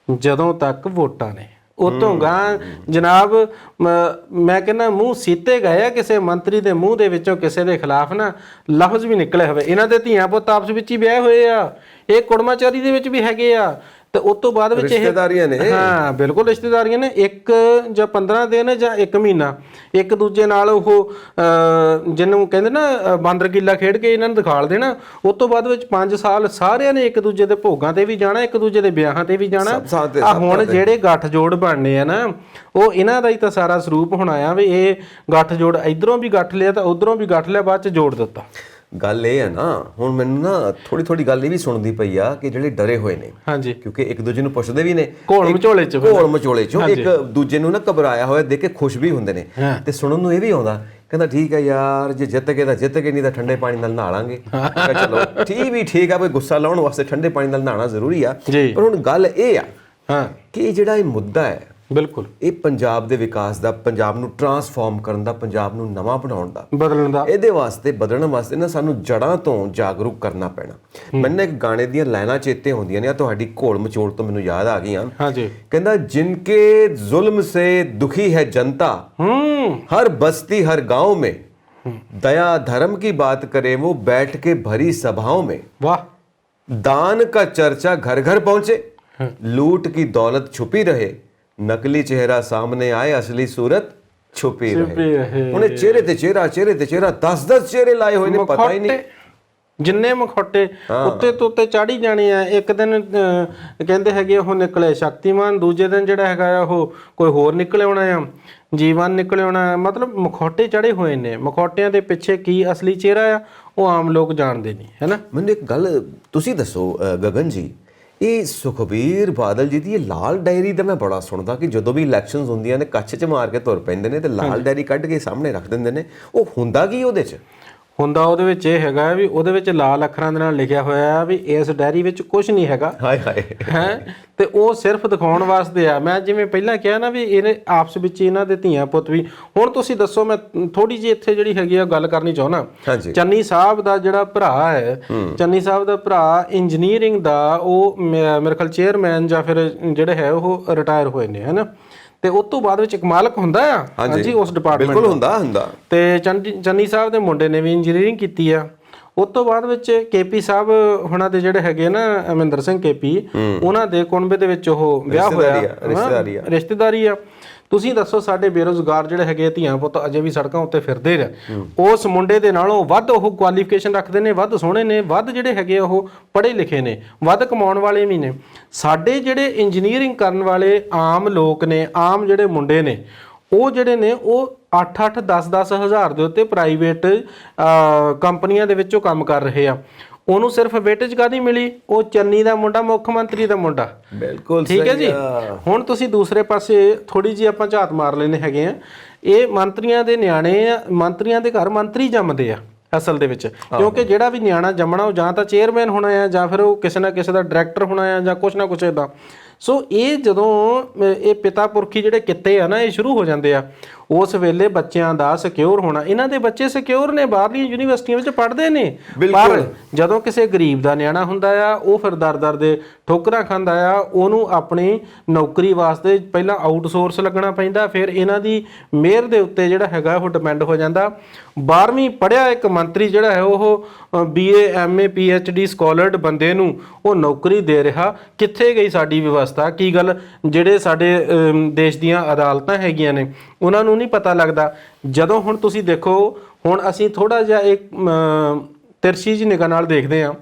ਜਦੋਂ ਤੱਕ ਵੋਟਾਂ ਨੇ। ਉਤੋਂ ਗਾਂ ਜਨਾਬ ਮੈਂ ਕਹਿੰਦਾ ਮੂੰਹ ਸੀਤੇ ਗਏ ਆ ਕਿਸੇ ਮੰਤਰੀ ਦੇ ਮੂੰਹ ਦੇ ਵਿੱਚੋਂ ਕਿਸੇ ਦੇ ਖਿਲਾਫ ਨਾ ਲਫ਼ਜ਼ ਵੀ ਨਿਕਲੇ ਹੋਵੇ। ਇਹਨਾਂ ਦੇ ਧੀਆਂ ਪੁੱਤ ਆਪਸ ਵਿੱਚ ਹੀ ਵਿਆਹ ਹੋਏ ਆ, ਇਹ ਕੁੜਮਾਚਾਰੀ ਦੇ ਵਿੱਚ ਵੀ ਹੈਗੇ ਆ। ਤੇ ਉਸ ਤੋਂ ਬਾਅਦ ਵਿੱਚ ਇਹ ਰਿਸ਼ਤੇਦਾਰੀਆਂ ਨੇ। ਹਾਂ ਬਿਲਕੁਲ ਰਿਸ਼ਤੇਦਾਰੀਆਂ ਨੇ। 1 ਜਾਂ 15 ਦਿਨ ਜਾਂ 1 ਮਹੀਨਾ ਇੱਕ ਦੂਜੇ ਨਾਲ ਉਹ ਜਿਹਨੂੰ ਕਹਿੰਦੇ ਨਾ ਬਾਂਦਰ ਕਿੱਲਾ ਖੇਡ ਕੇ ਇਹਨਾਂ ਨੂੰ ਦਿਖਾਲ ਦੇਣਾ। ਉਸ ਤੋਂ ਬਾਅਦ ਵਿੱਚ 5 ਸਾਲ ਸਾਰਿਆਂ ਨੇ ਇੱਕ ਦੂਜੇ ਦੇ ਭੋਗਾਂ ਤੇ ਵੀ ਜਾਣਾ, ਇੱਕ ਦੂਜੇ ਦੇ ਵਿਆਹਾਂ ਤੇ ਵੀ ਜਾਣਾ। ਆ ਹੁਣ ਜਿਹੜੇ ਗੱਠ ਜੋੜ ਬਣਨੇ ਆ ਨਾ, ਉਹ ਇਹਨਾਂ ਦਾ ਹੀ ਤਾਂ ਸਾਰਾ ਸਰੂਪ ਹੋਣਾ ਆ ਵੀ ਇਹ ਗੱਠ ਜੋੜ ਇਧਰੋਂ ਵੀ ਗੱਠ ਲਿਆ ਤਾਂ ਉਧਰੋਂ ਵੀ ਗੱਠ ਲਿਆ, ਬਾਅਦ ਚ ਜੋੜ ਦਿੱਤਾ। ਗੱਲ ਇਹ ਹੈ ਨਾ, ਹੁਣ ਮੈਨੂੰ ਨਾ ਥੋੜੀ ਗੱਲ ਇਹ ਵੀ ਸੁਣਦੀ ਪਈ ਆ ਕਿ ਜਿਹੜੇ ਡਰੇ ਹੋਏ ਨੇ। ਹਾਂਜੀ। ਕਿਉਂਕਿ ਇੱਕ ਦੂਜੇ ਨੂੰ ਪੁੱਛਦੇ ਵੀ ਨੇ ਘੋਲ ਮਚੋਲੇ ਚੋਂ ਇੱਕ ਦੂਜੇ ਨੂੰ ਨਾ ਘਬਰਾਇਆ ਹੋਇਆ ਦੇਖ ਕੇ ਖੁਸ਼ ਵੀ ਹੁੰਦੇ ਨੇ। ਤੇ ਸੁਣਨ ਨੂੰ ਇਹ ਵੀ ਆਉਂਦਾ, ਕਹਿੰਦਾ ਠੀਕ ਹੈ ਯਾਰ ਜੇ ਜਿੱਤ ਗਏ ਤਾਂ ਜਿੱਤ ਗਏ, ਨਹੀਂ ਤਾਂ ਠੰਡੇ ਪਾਣੀ ਨਾਲ ਨਹਾ ਲਾਂਗੇ। ਚਲੋ ਠੀਕ ਆ, ਕੋਈ ਗੁੱਸਾ ਲਾਉਣ ਵਾਸਤੇ ਠੰਡੇ ਪਾਣੀ ਨਾਲ ਨਹਾਉਣਾ ਜ਼ਰੂਰੀ ਆ। ਪਰ ਹੁਣ ਗੱਲ ਇਹ ਆ ਕਿ ਜਿਹੜਾ ਇਹ ਮੁੱਦਾ ਹੈ, ਬਿਲਕੁਲ ਇਹ ਪੰਜਾਬ ਦੇ ਵਿਕਾਸ ਦਾ, ਪੰਜਾਬ ਨੂੰ ਟਰਾਂਸਫਾਰਮ ਕਰਨ ਦਾ, ਪੰਜਾਬ ਨੂੰ ਨਵਾਂ ਬਣਾਉਣ ਦਾ, ਬਦਲਣ ਦਾ, ਇਹਦੇ ਵਾਸਤੇ ਬਦਲਣ ਵਾਸਤੇ ਨਾ ਸਾਨੂੰ ਜੜਾਂ ਤੋਂ ਜਾਗਰੂਕ ਕਰਨਾ ਪੈਣਾ। ਮੈਨੂੰ ਇੱਕ ਗਾਣੇ ਦੀਆਂ ਲਾਈਨਾਂ ਚੇਤੇ ਹੁੰਦੀਆਂ ਨੇ, ਤੁਹਾਡੀ ਘੋਲ ਮਚੋਲ ਤੋਂ ਮੈਨੂੰ ਯਾਦ ਆ ਗਈਆਂ। ਹਾਂਜੀ। ਕਹਿੰਦਾ ਜਿਨਕੇ ਜ਼ੁਲਮ ਸੇ ਦੁਖੀ ਹੈ ਜਨਤਾ, हर बस्ती हर गांव में दया धर्म की बात करे वो बैठ के भरी सभाओं में। वाह। दान का चर्चा घर घर पहुंचे, लूट की दौलत छुपी रहे, नकली चेहरा सामने आए असली सूरत छुपी रहे। उन्हें चेहरे ते चेहरा 10-10 चेहरे लाए हुए ने, पता ही नहीं ਜਿੰਨੇ ਮਖੌਟੇ ਉੱਤੇ ਤੋਂ ਉੱਤੇ ਚਾੜੀ ਜਾਣੇ ਆ। ਇੱਕ ਦਿਨ ਕਹਿੰਦੇ ਹੈਗੇ ਉਹ ਨਿਕਲੇ ਸ਼ਕਤੀਮਾਨ, ਦੂਜੇ ਦਿਨ ਜਿਹੜਾ ਹੈਗਾ ਉਹ ਕੋਈ ਹੋਰ ਨਿਕਲੇ ਆਉਣਾ ਆ, ਜੀਵਨ ਨਿਕਲੇ ਆਉਣਾ। ਮਤਲਬ ਮਖੌਟੇ ਚੜੇ ਹੋਏ ਨੇ। ਮਖੌਟਿਆਂ ਦੇ ਪਿੱਛੇ ਕੀ ਅਸਲੀ ਚਿਹਰਾ ਆ ਉਹ ਆਮ ਲੋਕ ਜਾਣਦੇ ਨਹੀਂ, ਹੈ ਨਾ। ਮੈਨੂੰ ਇੱਕ ਗੱਲ ਤੁਸੀਂ ਦੱਸੋ ਗਗਨ ਜੀ, ਇਹ ਸੁਖਬੀਰ ਬਾਦਲ ਜੀ ਦੀ ਇਹ ਲਾਲ ਡਾਇਰੀ ਦਾ ਮੈਂ ਬੜਾ ਸੁਣਦਾ ਕਿ ਜਦੋਂ ਵੀ ਇਲੈਕਸ਼ਨਸ ਹੁੰਦੀਆਂ ਨੇ ਕੱਛ 'ਚ ਮਾਰ ਕੇ ਤੁਰ ਪੈਂਦੇ ਨੇ ਤੇ ਲਾਲ ਡਾਇਰੀ ਕੱਢ ਕੇ ਸਾਹਮਣੇ ਰੱਖ ਦਿੰਦੇ ਨੇ। ਉਹ ਹੁੰਦਾ ਕੀ ਉਹਦੇ 'ਚ? ਉਹਦੇ ਵਿੱਚ ਇਹ ਹੈਗਾ ਵੀ ਉਹਦੇ ਵਿੱਚ ਲਾਲ ਅੱਖਰਾਂ ਦੇ ਨਾਲ ਲਿਖਿਆ ਹੋਇਆ ਆ ਵੀ ਇਸ ਡਾਇਰੀ ਵਿੱਚ ਕੁਝ ਨਹੀਂ ਹੈਗਾ। ਹਾਏ ਹਾਏ। ਹੈ ਤੇ ਉਹ ਸਿਰਫ ਦਿਖਾਉਣ ਵਾਸਤੇ ਆ। ਮੈਂ ਜਿਵੇਂ ਪਹਿਲਾਂ ਕਿਹਾ ਨਾ ਵੀ ਇਹਨੇ ਆਪਸ ਵਿੱਚ ਇਹਨਾਂ ਦੇ ਧੀਆਂ ਪੁੱਤ ਵੀ। ਹੁਣ ਤੁਸੀਂ ਦੱਸੋ, ਮੈਂ ਥੋੜੀ ਜਿਹੀ ਇੱਥੇ ਜਿਹੜੀ ਹੈਗੀ ਆ ਗੱਲ ਕਰਨੀ ਚਾਹੁੰਦਾ। ਚੰਨੀ ਸਾਹਿਬ ਦਾ ਜਿਹੜਾ ਭਰਾ ਹੈ, ਚੰਨੀ ਸਾਹਿਬ ਦਾ ਭਰਾ ਇੰਜੀਨੀਅਰਿੰਗ ਦਾ ਉਹ ਮੇਰੇ ਖਿਆਲ ਚੇਅਰਮੈਨ ਜਾਂ ਫਿਰ ਜਿਹੜੇ ਹੈ ਉਹ ਰਿਟਾਇਰ ਹੋਏ ਨੇ, ਹੈ ਨਾ। ਤੇ ਉਸ ਤੋਂ ਬਾਅਦ ਵਿੱਚ ਇੱਕ ਮਾਲਕ ਹੁੰਦਾ ਆ ਹਾਂਜੀ ਉਸ ਡਿਪਾਰਟਮੈਂਟ। ਬਿਲਕੁਲ ਹੁੰਦਾ। ਤੇ ਚੰਨੀ ਸਾਹਿਬ ਦੇ ਮੁੰਡੇ ਨੇ ਵੀ ਇੰਜੀਨੀਅਰਿੰਗ ਕੀਤੀ ਆ। ਉਸ ਤੋਂ ਬਾਅਦ ਵਿੱਚ KP ਸਾਹਿਬ ਹੁਣਾਂ ਦੇ ਜਿਹੜੇ ਹੈਗੇ ਨਾ ਅਮਰਿੰਦਰ ਸਿੰਘ KP, ਉਹਨਾਂ ਦੇ ਕੁਨਬੇ ਦੇ ਵਿੱਚ ਉਹ ਵਿਆਹ ਹੋਇਆ, ਰਿਸ਼ਤੇਦਾਰੀ ਆ। ਤੁਸੀਂ ਦੱਸੋ ਸਾਡੇ ਬੇਰੁਜ਼ਗਾਰ ਜਿਹੜੇ ਹੈਗੇ ਧੀਆਂ ਪੁੱਤ ਅਜੇ ਵੀ ਸੜਕਾਂ ਉੱਤੇ ਫਿਰਦੇ ਨੇ, ਉਸ ਮੁੰਡੇ ਦੇ ਨਾਲੋਂ ਵੱਧ ਉਹ ਕੁਆਲੀਫਿਕੇਸ਼ਨ ਰੱਖਦੇ ਨੇ, ਵੱਧ ਸੋਹਣੇ ਨੇ, ਵੱਧ ਜਿਹੜੇ ਹੈਗੇ ਉਹ ਪੜ੍ਹੇ ਲਿਖੇ ਨੇ, ਵੱਧ ਕਮਾਉਣ ਵਾਲੇ ਵੀ ਨੇ। ਸਾਡੇ ਜਿਹੜੇ ਇੰਜੀਨੀਅਰਿੰਗ ਕਰਨ ਵਾਲੇ ਆਮ ਲੋਕ ਨੇ, ਆਮ ਜਿਹੜੇ ਮੁੰਡੇ ਨੇ, ਉਹ ਜਿਹੜੇ ਨੇ ਉਹ 8-8 10-10 ਹਜ਼ਾਰ ਦੇ ਉੱਤੇ ਪ੍ਰਾਈਵੇਟ ਕੰਪਨੀਆਂ ਦੇ ਵਿੱਚੋਂ ਕੰਮ ਕਰ ਰਹੇ ਆ। ਉਹਨੂੰ ਸਿਰਫ ਵੇਟੇਜ ਕਾਹਦੀ ਮਿਲੀ? ਉਹ ਚੰਨੀ ਦਾ ਮੁੰਡਾ, ਮੁੱਖ ਮੰਤਰੀ ਦਾ ਮੁੰਡਾ। ਬਿਲਕੁਲ ਠੀਕ ਹੈ ਜੀ। ਹੁਣ ਤੁਸੀਂ ਦੂਸਰੇ ਪਾਸੇ ਥੋੜੀ ਜਿਹੀ ਆਪਾਂ ਝਾਤ ਮਾਰ ਲੈਨੇ ਹੈਗੇ ਆ, ਇਹ ਮੰਤਰੀਆਂ ਦੇ ਨਿਆਣੇ ਆ, ਮੰਤਰੀਆਂ ਦੇ ਘਰ ਮੰਤਰੀ ਜੰਮਦੇ ਆ ਅਸਲ ਦੇ ਵਿੱਚ, ਕਿਉਂਕਿ ਜਿਹੜਾ ਵੀ ਨਿਆਣਾ ਜੰਮਣਾ ਉਹ ਜਾਂ ਤਾਂ ਚੇਅਰਮੈਨ ਹੋਣਾ ਆ, ਜਾਂ ਫਿਰ ਉਹ ਕਿਸੇ ਨਾ ਕਿਸੇ ਦਾ ਡਾਇਰੈਕਟਰ ਹੋਣਾ ਆ, ਜਾਂ ਕੁਛ ਨਾ ਕੁਛ ਇੱਦਾਂ। ਸੋ ਇਹ ਜਦੋਂ ਇਹ ਪਿਤਾ ਪੁਰਖੀ ਜਿਹੜੇ ਕਿੱਤੇ ਆ ਨਾ, ਇਹ ਸ਼ੁਰੂ ਹੋ ਜਾਂਦੇ ਆ, ਉਸ ਵੇਲੇ ਬੱਚਿਆਂ ਦਾ ਸਿਕਿਉਰ ਹੋਣਾ, ਇਹਨਾਂ ਦੇ ਬੱਚੇ ਸਿਕਿਉਰ ਨੇ, ਬਾਹਰਲੀਆਂ ਯੂਨੀਵਰਸਿਟੀਆਂ ਵਿੱਚ ਪੜ੍ਹਦੇ ਨੇ। ਪਰ ਜਦੋਂ ਕਿਸੇ ਗਰੀਬ ਦਾ ਨਿਆਣਾ ਹੁੰਦਾ ਆ, ਉਹ ਫਿਰ ਦਰ-ਦਰ ਦੇ ਠੋਕਰਾਂ ਖਾਂਦਾ ਆ, ਉਹਨੂੰ ਆਪਣੀ ਨੌਕਰੀ ਵਾਸਤੇ ਪਹਿਲਾਂ ਆਊਟਸੋਰਸ ਲੱਗਣਾ ਪੈਂਦਾ, ਫਿਰ ਇਹਨਾਂ ਦੀ ਮਿਹਰ ਦੇ ਉੱਤੇ ਜਿਹੜਾ ਹੈਗਾ ਉਹ ਡਿਪੈਂਡ ਹੋ ਜਾਂਦਾ। 12ਵੀਂ ਪੜ੍ਹਿਆ ਇੱਕ ਮੰਤਰੀ ਜਿਹੜਾ ਹੈ ਉਹ BA MA PhD ਸਕਾਲਰਡ ਬੰਦੇ ਨੂੰ ਉਹ ਨੌਕਰੀ ਦੇ ਰਿਹਾ। ਕਿੱਥੇ ਗਈ ਸਾਡੀ ਵਿਵਸਥਾ? ਕੀ ਗੱਲ ਜਿਹੜੇ ਸਾਡੇ ਦੇਸ਼ ਦੀਆਂ ਅਦਾਲਤਾਂ ਹੈਗੀਆਂ ਨੇ ਉਹਨਾਂ ਨੂੰ ਨਹੀਂ ਪਤਾ ਲੱਗਦਾ? ਜਦੋਂ ਹੁਣ ਤੁਸੀਂ ਦੇਖੋ, ਹੁਣ ਅਸੀਂ ਥੋੜਾ ਜਿਹਾ ਇੱਕ ਤਿਰਛੀ ਜਿਹੀ ਨਿਗਾਹ ਨਾਲ ਦੇਖਦੇ ਹਾਂ,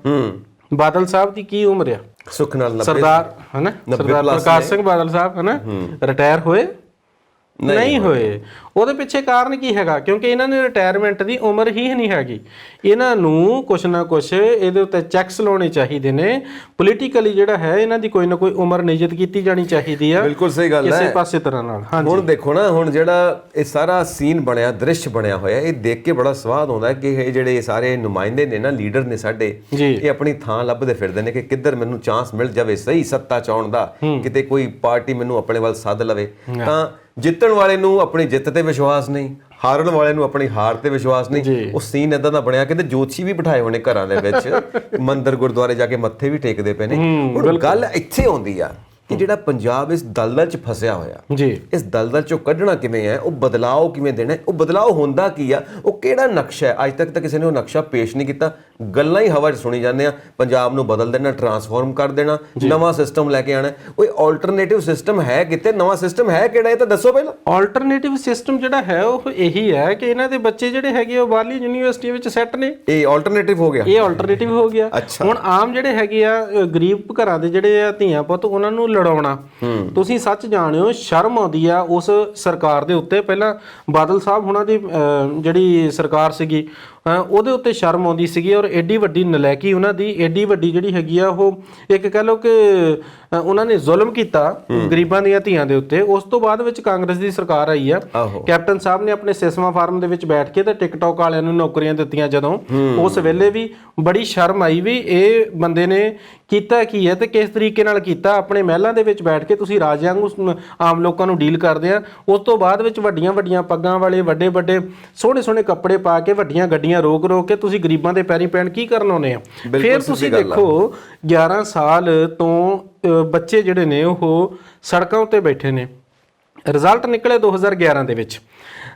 ਬਾਦਲ ਸਾਹਿਬ ਦੀ ਕੀ ਉਮਰ ਆ? ਸੁਖ ਨਾਲ ਸਰਦਾਰ ਹਨਾ, ਸਰਦਾਰ ਪ੍ਰਕਾਸ਼ ਸਿੰਘ ਬਾਦਲ ਸਾਹਿਬ ਹਨਾ, ਰਿਟਾਇਰ ਹੋਏ ਨਹੀਂ ਹੋਏ। ਉਹਦੇ ਪਿੱਛੇ ਕਾਰਨ ਕੀ ਹੈਗਾ? ਕਿਉਂਕਿ ਇਹਨਾਂ ਨੇ ਰਿਟਾਇਰਮੈਂਟ ਦੀ ਉਮਰ ਹੀ ਨਹੀਂ ਹੈਗੀ। ਇਹਨਾਂ ਨੂੰ ਕੁਛ ਨਾ ਕੁਛ ਇਹਦੇ ਉੱਤੇ ਚੈੱਕਸ ਲਾਉਣੇ ਚਾਹੀਦੇ ਨੇ। ਪੋਲੀਟੀਕਲੀ ਜਿਹੜਾ ਹੈ ਇਹਨਾਂ ਦੀ ਕੋਈ ਨਾ ਕੋਈ ਉਮਰ ਨਿਯਤ ਕੀਤੀ ਜਾਣੀ ਚਾਹੀਦੀ ਆ। ਬਿਲਕੁਲ ਸਹੀ ਗੱਲ ਹੈ, ਕਿਸੇ ਪਾਸੇ ਤਰ੍ਹਾਂ ਨਾਲ। ਹੁਣ ਦੇਖੋ ਨਾ, ਹੁਣ ਜਿਹੜਾ ਇਹ ਸਾਰਾ ਸੀਨ ਬਣਿਆ, ਦ੍ਰਿਸ਼ ਬਣਿਆ ਹੋਇਆ, ਇਹ ਦੇਖ ਕੇ ਬੜਾ ਸਵਾਦ ਆਉਂਦਾ ਕਿ ਇਹ ਜਿਹੜੇ ਸਾਰੇ ਨੁਮਾਇੰਦੇ ਨੇ ਨਾ, ਲੀਡਰ ਨੇ ਸਾਡੇ, ਇਹ ਆਪਣੀ ਥਾਂ ਲੱਭਦੇ ਫਿਰਦੇ ਨੇ ਕਿ ਕਿੱਧਰ ਮੈਨੂੰ ਚਾਂਸ ਮਿਲ ਜਾਵੇ ਸਹੀ ਸੱਤਾ ਚਾਉਣ ਦਾ, ਕਿਤੇ ਕੋਈ ਪਾਰਟੀ ਮੈਨੂੰ ਆਪਣੇ ਵੱਲ ਸੱਦ ਲਵੇ। ਤਾਂ ਜਿੱਤਣ ਵਾਲੇ ਨੂੰ ਆਪਣੀ ਜਿੱਤ ਤੇ ਵਿਸ਼ਵਾਸ ਨਹੀਂ, ਹਾਰਨ ਵਾਲੇ ਨੂੰ ਆਪਣੀ ਹਾਰ ਤੇ ਵਿਸ਼ਵਾਸ ਨਹੀਂ। ਉਹ ਸੀਨ ਇਦਾਂ ਦਾ ਬਣਿਆ, ਕਹਿੰਦੇ ਜੋਤਸ਼ੀ ਵੀ ਬਿਠਾਏ ਹੋਣੇ ਘਰਾਂ ਦੇ ਵਿੱਚ, ਮੰਦਿਰ ਗੁਰਦੁਆਰੇ ਜਾ ਕੇ ਮੱਥੇ ਵੀ ਟੇਕਦੇ ਪਏ ਨੇ। ਹੁਣ ਗੱਲ ਇੱਥੇ ਆਉਂਦੀ ਆ ਕਿ ਜਿਹੜਾ ਪੰਜਾਬ ਇਸ ਦਲਦਲ 'ਚ ਫਸਿਆ ਹੋਇਆ ਜੀ, ਇਸ ਦਲਦਲ 'ਚੋਂ ਕੱਢਣਾ ਕਿਵੇਂ ਹੈ, ਉਹ ਬਦਲਾਅ ਕਿਵੇਂ ਦੇਣਾ, ਉਹ ਬਦਲਾਅ ਹੁੰਦਾ ਕੀ ਆ, ਉਹ ਕਿਹੜਾ ਨਕਸ਼ਾ ਹੈ? ਅੱਜ ਤੱਕ ਤਾਂ ਕਿਸੇ ਨੇ ਉਹ ਨਕਸ਼ਾ ਪੇਸ਼ ਨਹੀਂ ਕੀਤਾ। ਗੱਲਾਂ ਹੀ ਹਵਾ 'ਚ ਸੁਣੀ ਜਾਂਦੇ ਆ, ਪੰਜਾਬ ਨੂੰ ਬਦਲ ਦੇਣਾ, ਟਰਾਂਸਫਾਰਮ ਕਰ ਦੇਣਾ, ਨਵਾਂ ਸਿਸਟਮ ਲੈ ਕੇ ਆਣਾ। ਕੋਈ ਆਲਟਰਨੇਟਿਵ ਸਿਸਟਮ ਹੈ ਕਿਤੇ? ਨਵਾਂ ਸਿਸਟਮ ਹੈ ਕਿਹੜਾ? ਇਹ ਤਾਂ ਦੱਸੋ ਪਹਿਲਾਂ। ਆਲਟਰਨੇਟਿਵ ਸਿਸਟਮ ਜਿਹੜਾ ਹੈ ਉਹ ਇਹੀ ਹੈ ਕਿ ਇਹਨਾਂ ਦੇ ਬੱਚੇ ਜਿਹੜੇ ਹੈਗੇ ਉਹ ਬਾਹਰਲੀ ਯੂਨੀਵਰਸਿਟੀ ਵਿੱਚ ਸੈੱਟ ਨੇ। ਇਹ ਆਲਟਰਨੇਟਿਵ ਹੋ ਗਿਆ, ਇਹ ਆਲਟਰਨੇਟਿਵ ਹੋ ਗਿਆ। ਹੁਣ ਆਮ ਜਿਹੜੇ ਹੈਗੇ ਆ ਗਰੀਬ ਘਰਾਂ ਦੇ ਜਿਹੜੇ ਆ ਧੀਆਂ ਪੁੱਤ, ਉਹਨਾਂ ਨੂੰ ਲੜਾਉਣਾ, ਤੁਸੀਂ ਸੱਚ ਜਾਣਿਓ ਸ਼ਰਮ ਆਉਂਦੀ ਆ ਉਸ ਸਰਕਾਰ ਦੇ ਉੱਤੇ। ਪਹਿਲਾਂ ਬਾਦਲ ਸਾਹਿਬ ਹੁਣਾਂ ਦੀ ਜਿਹੜੀ ਸਰਕਾਰ ਸੀਗੀ ਉਹਦੇ ਉੱਤੇ ਸ਼ਰਮ ਆਉਂਦੀ ਸੀਗੀ, ਔਰ ਐਡੀ ਵੱਡੀ ਨਲਾਇਕੀ ਉਹਨਾਂ ਦੀ, ਐਡੀ ਵੱਡੀ ਜਿਹੜੀ ਹੈਗੀ ਆ ਉਹ, ਇੱਕ ਕਹਿ ਲਓ ਕਿ ਉਹਨਾਂ ਨੇ ਜ਼ੁਲਮ ਕੀਤਾ ਗਰੀਬਾਂ ਦੀਆਂ ਧੀਆਂ ਦੇ ਉੱਤੇ। ਉਸ ਤੋਂ ਬਾਅਦ ਵਿੱਚ ਕਾਂਗਰਸ ਦੀ ਸਰਕਾਰ ਆਈ ਆ, ਕੈਪਟਨ ਸਾਹਿਬ ਨੇ ਆਪਣੇ ਸਿਸਮਾ ਫਾਰਮ ਦੇ ਵਿੱਚ ਬੈਠ ਕੇ ਤੇ ਟਿਕਟੌਕ ਵਾਲਿਆਂ ਨੂੰ ਨੌਕਰੀਆਂ ਦਿੱਤੀਆਂ। ਜਦੋਂ ਉਸ ਵੇਲੇ ਵੀ ਬੜੀ ਸ਼ਰਮ ਆਈ ਵੀ ਇਹ ਬੰਦੇ ਨੇ ਕੀਤਾ ਕੀ ਹੈ ਤੇ ਕਿਸ ਤਰੀਕੇ ਨਾਲ ਕੀਤਾ। ਆਪਣੇ ਮਹਿਲਾਂ ਦੇ ਵਿੱਚ ਬੈਠ ਕੇ ਤੁਸੀਂ ਰਾਜਿਆਂ ਨੂੰ, ਆਮ ਲੋਕਾਂ ਨੂੰ ਡੀਲ ਕਰਦੇ ਆ। ਉਸ ਤੋਂ ਬਾਅਦ ਵਿੱਚ ਵੱਡੀਆਂ ਵੱਡੀਆਂ ਪੱਗਾਂ ਵਾਲੇ, ਵੱਡੇ ਵੱਡੇ ਸੋਹਣੇ ਸੋਹਣੇ ਕੱਪੜੇ ਪਾ ਕੇ, ਵੱਡੀਆਂ ਗੱਡੀਆਂ ਰੋਕ ਰੋਕ ਕੇ ਤੁਸੀਂ ਗਰੀਬਾਂ ਦੇ ਪੈਰੀਂ ਪੈਣ ਕੀ ਕਰਨ ਆਉਂਦੇ ਆ? ਫਿਰ ਤੁਸੀਂ ਦੇਖੋ 11 ਸਾਲ ਤੋਂ ਬੱਚੇ ਜਿਹੜੇ ਨੇ ਉਹ ਸੜਕਾਂ ਉੱਤੇ ਬੈਠੇ ਨੇ। ਰਿਜ਼ਲਟ ਨਿਕਲੇ 2011 ਦੇ ਵਿੱਚ।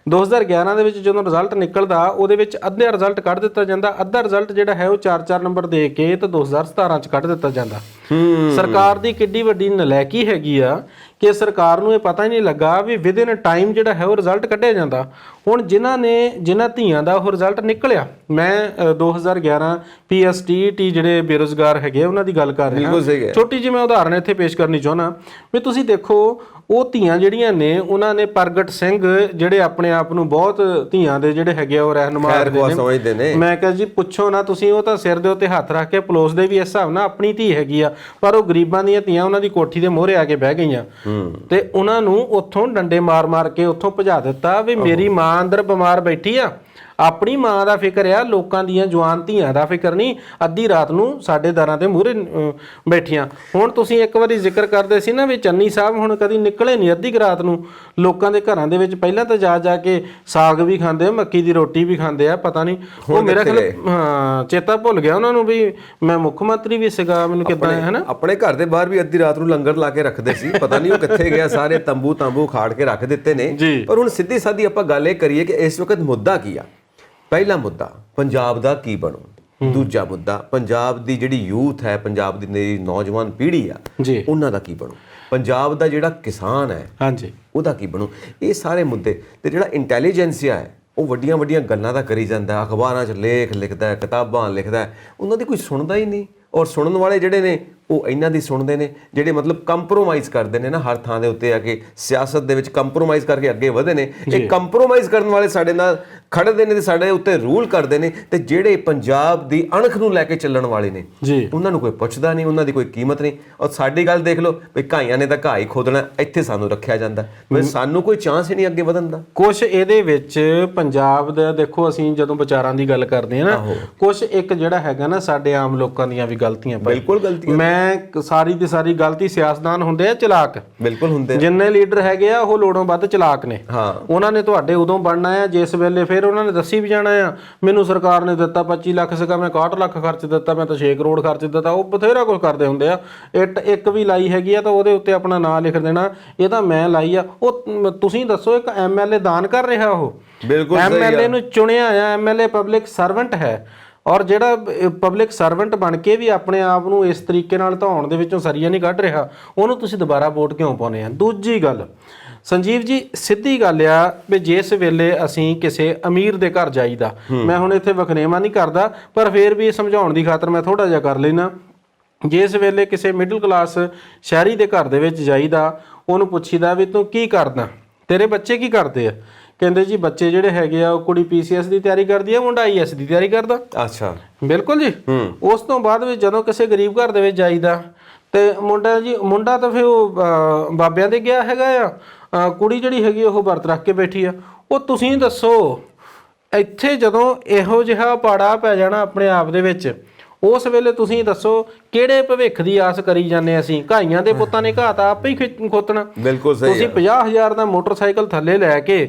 2011 ਦੇ ਵਿੱਚ ਜਦੋਂ ਰਿਜ਼ਲਟ ਨਿਕਲਦਾ, ਉਹਦੇ ਵਿੱਚ ਅੱਧਾ ਰਿਜ਼ਲਟ ਕੱਢ ਦਿੱਤਾ ਜਾਂਦਾ, ਅੱਧਾ ਰਿਜ਼ਲਟ ਜਿਹੜਾ ਹੈ ਉਹ 4-4 ਨੰਬਰ ਦੇ ਕੇ ਤੇ 2017 ਚ ਕੱਢ ਦਿੱਤਾ ਜਾਂਦਾ। ਸਰਕਾਰ ਦੀ ਕਿੱਡੀ ਵੱਡੀ ਨਲਾਇਕੀ ਹੈਗੀ ਆ ਕਿ ਸਰਕਾਰ ਨੂੰ ਇਹ ਪਤਾ ਹੀ ਨਹੀਂ ਲੱਗਾ ਵੀ ਵਿਦਿਨ ਟਾਈਮ ਜਿਹੜਾ ਹੈ ਉਹ ਰਿਜ਼ਲਟ ਕੱਢਿਆ ਜਾਂਦਾ। ਹੁਣ ਜਿਨ੍ਹਾਂ ਧੀਆਂ ਦਾ ਉਹ ਰਿਜ਼ਲਟ ਨਿਕਲਿਆ, ਮੈਂ 2011 PSTT ਜਿਹੜੇ ਬੇਰੁਜ਼ਗਾਰ ਹੈਗੇ ਉਹਨਾਂ ਦੀ ਗੱਲ ਕਰ ਰਿਹਾ। ਛੋਟੀ ਜਿਹੀ ਮੈਂ ਉਦਾਹਰਨ ਇੱਥੇ ਪੇਸ਼ ਕਰਨੀ ਚਾਹੁੰਦਾ ਵੀ ਤੁਸੀਂ ਦੇਖੋ, ਉਹ ਧੀਆਂ ਜਿਹੜੀਆਂ ਨੇ, ਉਹਨਾਂ ਨੇ ਪ੍ਰਗਟ ਸਿੰਘ ਜਿਹੜੇ ਆਪਣੇ ਆਪ ਨੂੰ ਬਹੁਤ ਧੀਆਂ ਦੇ ਜਿਹੜੇ ਹੈਗੇ ਉਹ ਰਹਿਨੁਮਾ ਸਮਝਦੇ ਨੇ। ਮੈਂ ਕਿਹਾ ਜੀ ਪੁੱਛੋ ਨਾ ਤੁਸੀਂ, ਉਹ ਤਾਂ ਸਿਰ ਦੇ ਉੱਤੇ ਹੱਥ ਰੱਖ ਕੇ ਪਲੋਸਦੇ ਵੀ ਇਸ ਹਿਸਾਬ ਨਾਲ ਆਪਣੀ ਧੀ ਹੈਗੀ ਆ, ਪਰ ਉਹ ਗਰੀਬਾਂ ਦੀਆਂ ਧੀਆਂ ਉਹਨਾਂ ਦੀ ਕੋਠੀ ਦੇ ਮੋਹਰੇ ਆ ਕੇ ਬਹਿ ਗਈਆਂ ਤੇ ਉਹਨਾਂ ਨੂੰ ਉੱਥੋਂ ਡੰਡੇ ਮਾਰ ਮਾਰ ਕੇ ਉੱਥੋਂ ਭਜਾ ਦਿੱਤਾ ਵੀ ਮੇਰੀ ਮਾਂ ਅੰਦਰ ਬਿਮਾਰ ਬੈਠੀ ਆ। ਆਪਣੀ ਮਾਂ ਦਾ ਫਿਕਰ ਆ, ਲੋਕਾਂ ਦੀਆਂ ਜਵਾਨ ਧੀਆਂ ਦਾ ਫਿਕਰ ਨਹੀਂ। ਅੱਧੀ ਰਾਤ ਨੂੰ ਸਾਡੇ ਦਰਾਂ ਦੇ ਮੂਹਰੇ ਬੈਠੀਆਂ। ਹੁਣ ਤੁਸੀਂ ਇੱਕ ਵਾਰੀ ਜ਼ਿਕਰ ਕਰਦੇ ਸੀ ਨਾ ਵੀ ਚੰਨੀ ਸਾਹਿਬ ਹੁਣ ਕਦੀ ਨਿਕਲੇ ਨਹੀਂ ਅੱਧੀ ਰਾਤ ਨੂੰ ਲੋਕਾਂ ਦੇ ਘਰਾਂ ਦੇ ਵਿੱਚ। ਪਹਿਲਾਂ ਤਾਂ ਜਾ ਕੇ ਸਾਗ ਵੀ ਖਾਂਦੇ, ਮੱਕੀ ਦੀ ਰੋਟੀ ਵੀ ਖਾਂਦੇ ਆ। ਪਤਾ ਨਹੀਂ ਉਹ ਮੇਰਾ ਖਿਆਲ ਚੇਤਾ ਭੁੱਲ ਗਿਆ ਉਹਨਾਂ ਨੂੰ ਵੀ ਮੈਂ ਮੁੱਖ ਮੰਤਰੀ ਵੀ ਸੀਗਾ, ਮੈਨੂੰ ਕਿੱਦਾਂ ਹੈ ਨਾ। ਆਪਣੇ ਘਰ ਦੇ ਬਾਹਰ ਵੀ ਅੱਧੀ ਰਾਤ ਨੂੰ ਲੰਗਰ ਲਾ ਕੇ ਰੱਖਦੇ ਸੀ, ਪਤਾ ਨਹੀਂ ਉਹ ਕਿੱਥੇ ਗਿਆ। ਸਾਰੇ ਤੰਬੂ ਖਾੜ ਕੇ ਰੱਖ ਦਿੱਤੇ ਨੇ। ਪਰ ਹੁਣ ਸਿੱਧੀ ਸਾਦੀ ਆਪਾਂ ਗੱਲ ਇਹ ਕਰੀਏ ਕਿ ਇਸ ਵਕਤ ਮੁੱਦਾ ਕੀ ਆ? ਪਹਿਲਾ ਮੁੱਦਾ, ਪੰਜਾਬ ਦਾ ਕੀ ਬਣੂ? ਦੂਜਾ ਮੁੱਦਾ, ਪੰਜਾਬ ਦੀ ਜਿਹੜੀ ਯੂਥ ਹੈ, ਪੰਜਾਬ ਦੀ ਜਿਹੜੀ ਨੌਜਵਾਨ ਪੀੜ੍ਹੀ ਆ, ਜੀ, ਉਹਨਾਂ ਦਾ ਕੀ ਬਣੂ? ਪੰਜਾਬ ਦਾ ਜਿਹੜਾ ਕਿਸਾਨ ਹੈ, ਹਾਂਜੀ, ਉਹਦਾ ਕੀ ਬਣੂ? ਇਹ ਸਾਰੇ ਮੁੱਦੇ ਤੇ ਜਿਹੜਾ ਇੰਟੈਲੀਜੈਂਸੀਆ ਹੈ ਉਹ ਵੱਡੀਆਂ ਵੱਡੀਆਂ ਗੱਲਾਂ ਤਾਂ ਕਰੀ ਜਾਂਦਾ, ਅਖਬਾਰਾਂ 'ਚ ਲੇਖ ਲਿਖਦਾ ਹੈ, ਕਿਤਾਬਾਂ ਲਿਖਦਾ ਹੈ, ਉਹਨਾਂ ਦੀ ਕੋਈ ਸੁਣਦਾ ਹੀ ਨਹੀਂ। ਔਰ ਸੁਣਨ ਵਾਲੇ ਜਿਹੜੇ ਨੇ ਉਹ ਇਹਨਾਂ ਦੀ ਸੁਣਦੇ ਨੇ, ਜਿਹੜੇ ਮਤਲਬ ਕੰਪਰੋਮਾਈਜ਼ ਕਰਦੇ ਨੇ ਨਾ ਹਰ ਥਾਂ ਦੇ ਉੱਤੇ ਆ ਕੇ, ਸਿਆਸਤ ਦੇ ਵਿੱਚ ਕੰਪਰੋਮਾਈਜ਼ ਕਰਕੇ ਅੱਗੇ ਵਧੇ ਨੇ। ਇਹ ਕੰਪਰੋਮਾਈਜ਼ ਕਰਨ ਵਾਲੇ ਸਾਡੇ ਨਾਲ ਖੜਦੇ ਨੇ ਤੇ ਸਾਡੇ ਉੱਤੇ ਰੂਲ ਕਰਦੇ ਨੇ, ਤੇ ਜਿਹੜੇ ਪੰਜਾਬ ਦੀ ਅਣਖ ਨੂੰ ਲੈ ਕੇ ਚੱਲਣ ਵਾਲੇ ਨੇ ਜੀ, ਉਹਨਾਂ ਨੂੰ ਕੋਈ ਪੁੱਛਦਾ ਨਹੀਂ, ਉਹਨਾਂ ਦੀ ਕੋਈ ਕੀਮਤ ਨਹੀਂ। ਔਰ ਸਾਡੀ ਗੱਲ ਦੇਖ ਲਓ ਵੀ ਘਾਈਆਂ ਨੇ ਤਾਂ ਘਾਹ ਹੀ ਖੋਦਣਾ, ਇੱਥੇ ਸਾਨੂੰ ਰੱਖਿਆ ਜਾਂਦਾ, ਵੀ ਸਾਨੂੰ ਕੋਈ ਚਾਂਸ ਹੀ ਨਹੀਂ ਅੱਗੇ ਵਧਣ ਦਾ। ਕੁਛ ਇਹਦੇ ਵਿੱਚ ਪੰਜਾਬ ਦਾ ਦੇਖੋ, ਅਸੀਂ ਜਦੋਂ ਵਿਚਾਰਾਂ ਦੀ ਗੱਲ ਕਰਦੇ ਹਾਂ ਨਾ, ਕੁਛ ਇੱਕ ਜਿਹੜਾ ਹੈਗਾ ਨਾ ਸਾਡੇ ਆਮ ਲੋਕਾਂ ਦੀਆਂ ਵੀ ਗਲਤੀਆਂ, ਬਿਲਕੁਲ ਗਲਤੀਆਂ। ਮੈਂ ਸਾਰੀ ਦੀ ਸਾਰੀ ਗਲਤੀ, ਸਿਆਸਤਦਾਨ ਹੁੰਦੇ ਆ ਚਲਾਕ, ਬਿਲਕੁਲ ਹੁੰਦੇ, ਜਿੰਨੇ ਲੀਡਰ ਹੈਗੇ ਆ ਉਹ ਲੋੜੋਂ ਵੱਧ ਚਲਾਕ ਨੇ। ਹਾਂ, ਉਹਨਾਂ ਨੇ ਤੁਹਾਡੇ ਉਦੋਂ ਬਣਨਾ ਆ ਜਿਸ ਵੇਲੇ ਫਿਰ ਉਹਨਾਂ ਨੇ ਦੱਸੀ ਵੀ ਜਾਣਾ ਆ, ਮੈਨੂੰ ਸਰਕਾਰ ਨੇ ਦਿੱਤਾ 25 ਲੱਖ ਸੀਗਾ, ਮੈਂ 61 ਲੱਖ ਖਰਚ ਦਿੱਤਾ, ਮੈਂ ਤਾਂ 6 ਕਰੋੜ ਖਰਚ ਦਿੱਤਾ। ਉਹ ਬਥੇਰਾ ਕੁਝ ਕਰਦੇ ਹੁੰਦੇ ਆ। ਇੱਕ ਵੀ ਲਾਈ ਹੈਗੀ ਆ ਤਾਂ ਉਹਦੇ ਉੱਤੇ ਆਪਣਾ ਨਾਂ ਲਿਖ ਦੇਣਾ, ਇਹ ਤਾਂ ਮੈਂ ਲਾਈ ਆ। ਉਹ ਤੁਸੀਂ ਦੱਸੋ, ਇੱਕ ਐਮਐਲਏ ਦਾਨ ਕਰ ਰਿਹਾ, ਉਹ ਬਿਲਕੁਲ ਐਮਐਲਏ ਨੂੰ ਚੁਣਿਆ ਆ, ਐਮਐਲਏ ਪਬਲਿਕ ਸਰਵੈਂਟ ਹੈ, ਔਰ ਜਿਹੜਾ ਪਬਲਿਕ ਸਰਵੈਂਟ ਬਣ ਕੇ ਵੀ ਆਪਣੇ ਆਪ ਨੂੰ ਇਸ ਤਰੀਕੇ ਨਾਲ ਧਾਉਣ ਦੇ ਵਿੱਚੋਂ ਸਰੀਆ ਨਹੀਂ ਕੱਢ ਰਿਹਾ, ਉਹਨੂੰ ਤੁਸੀਂ ਦੁਬਾਰਾ ਵੋਟ ਕਿਉਂ ਪਾਉਂਦੇ ਆ? ਦੂਜੀ ਗੱਲ ਸੰਜੀਵ ਜੀ, ਸਿੱਧੀ ਗੱਲ ਆ ਵੀ ਜਿਸ ਵੇਲੇ ਅਸੀਂ ਕਿਸੇ ਅਮੀਰ ਦੇ ਘਰ ਜਾਈਦਾ, ਮੈਂ ਹੁਣ ਇੱਥੇ ਵਖਰੇਵਾਂ ਨਹੀਂ ਕਰਦਾ, ਪਰ ਫਿਰ ਵੀ ਸਮਝਾਉਣ ਦੀ ਖਾਤਰ ਮੈਂ ਥੋੜਾ ਜਿਹਾ ਕਰ ਲੈਣਾ। ਜਿਸ ਵੇਲੇ ਕਿਸੇ ਮਿਡਲ ਕਲਾਸ ਸ਼ਹਿਰੀ ਦੇ ਘਰ ਦੇ ਵਿੱਚ ਜਾਈਦਾ, ਉਹਨੂੰ ਪੁੱਛੀਦਾ ਵੀ ਤੂੰ ਕੀ ਕਰਦਾ, ਤੇਰੇ ਬੱਚੇ ਕੀ ਕਰਦੇ ਆ? ਕਹਿੰਦੇ ਜੀ ਬੱਚੇ ਜਿਹੜੇ ਹੈਗੇ ਆ, ਉਹ ਕੁੜੀ ਪੀਸੀਐਸ ਦੀ ਤਿਆਰੀ ਕਰਦੀ ਆ, ਮੁੰਡਾ ਆਈਐਸ ਦੀ ਤਿਆਰੀ ਕਰਦਾ। ਅੱਛਾ, ਬਿਲਕੁਲ ਜੀ। ਉਸ ਤੋਂ ਬਾਅਦ ਵਿੱਚ ਜਦੋਂ ਕਿਸੇ ਗਰੀਬ ਘਰ ਦੇ ਵਿੱਚ ਜਾਈਦਾ ਤੇ ਮੁੰਡਾ ਤਾਂ ਫਿਰ ਉਹ ਬਾਬਿਆਂ ਦੇ ਗਿਆ ਹੈਗਾ ਆ, ਕੁੜੀ ਜਿਹੜੀ ਹੈਗੀ ਉਹ ਵਰਤ ਰੱਖ ਕੇ ਬੈਠੀ ਆ। ਉਹ ਤੁਸੀਂ ਦੱਸੋ, ਇੱਥੇ ਜਦੋਂ ਇਹੋ ਜਿਹਾ ਪਾੜਾ ਪੈ ਜਾਣਾ ਆਪਣੇ ਆਪ ਦੇ ਵਿੱਚ, ਉਸ ਵੇਲੇ ਤੁਸੀਂ ਦੱਸੋ ਕਿਹੜੇ ਭਵਿੱਖ ਦੀ ਆਸ ਕਰੀ ਜਾਂਦੇ? ਅਸੀਂ ਘਾਈਆਂ ਦੇ ਪੁੱਤਾਂ ਨੇ ਘਾਹ ਤਾਂ ਆਪੇ ਹੀ ਖੋਤਣਾ। ਬਿਲਕੁਲ ਸਹੀ। ਤੁਸੀਂ 50,000 ਦਾ ਮੋਟਰਸਾਈਕਲ ਥੱਲੇ ਲੈ ਕੇ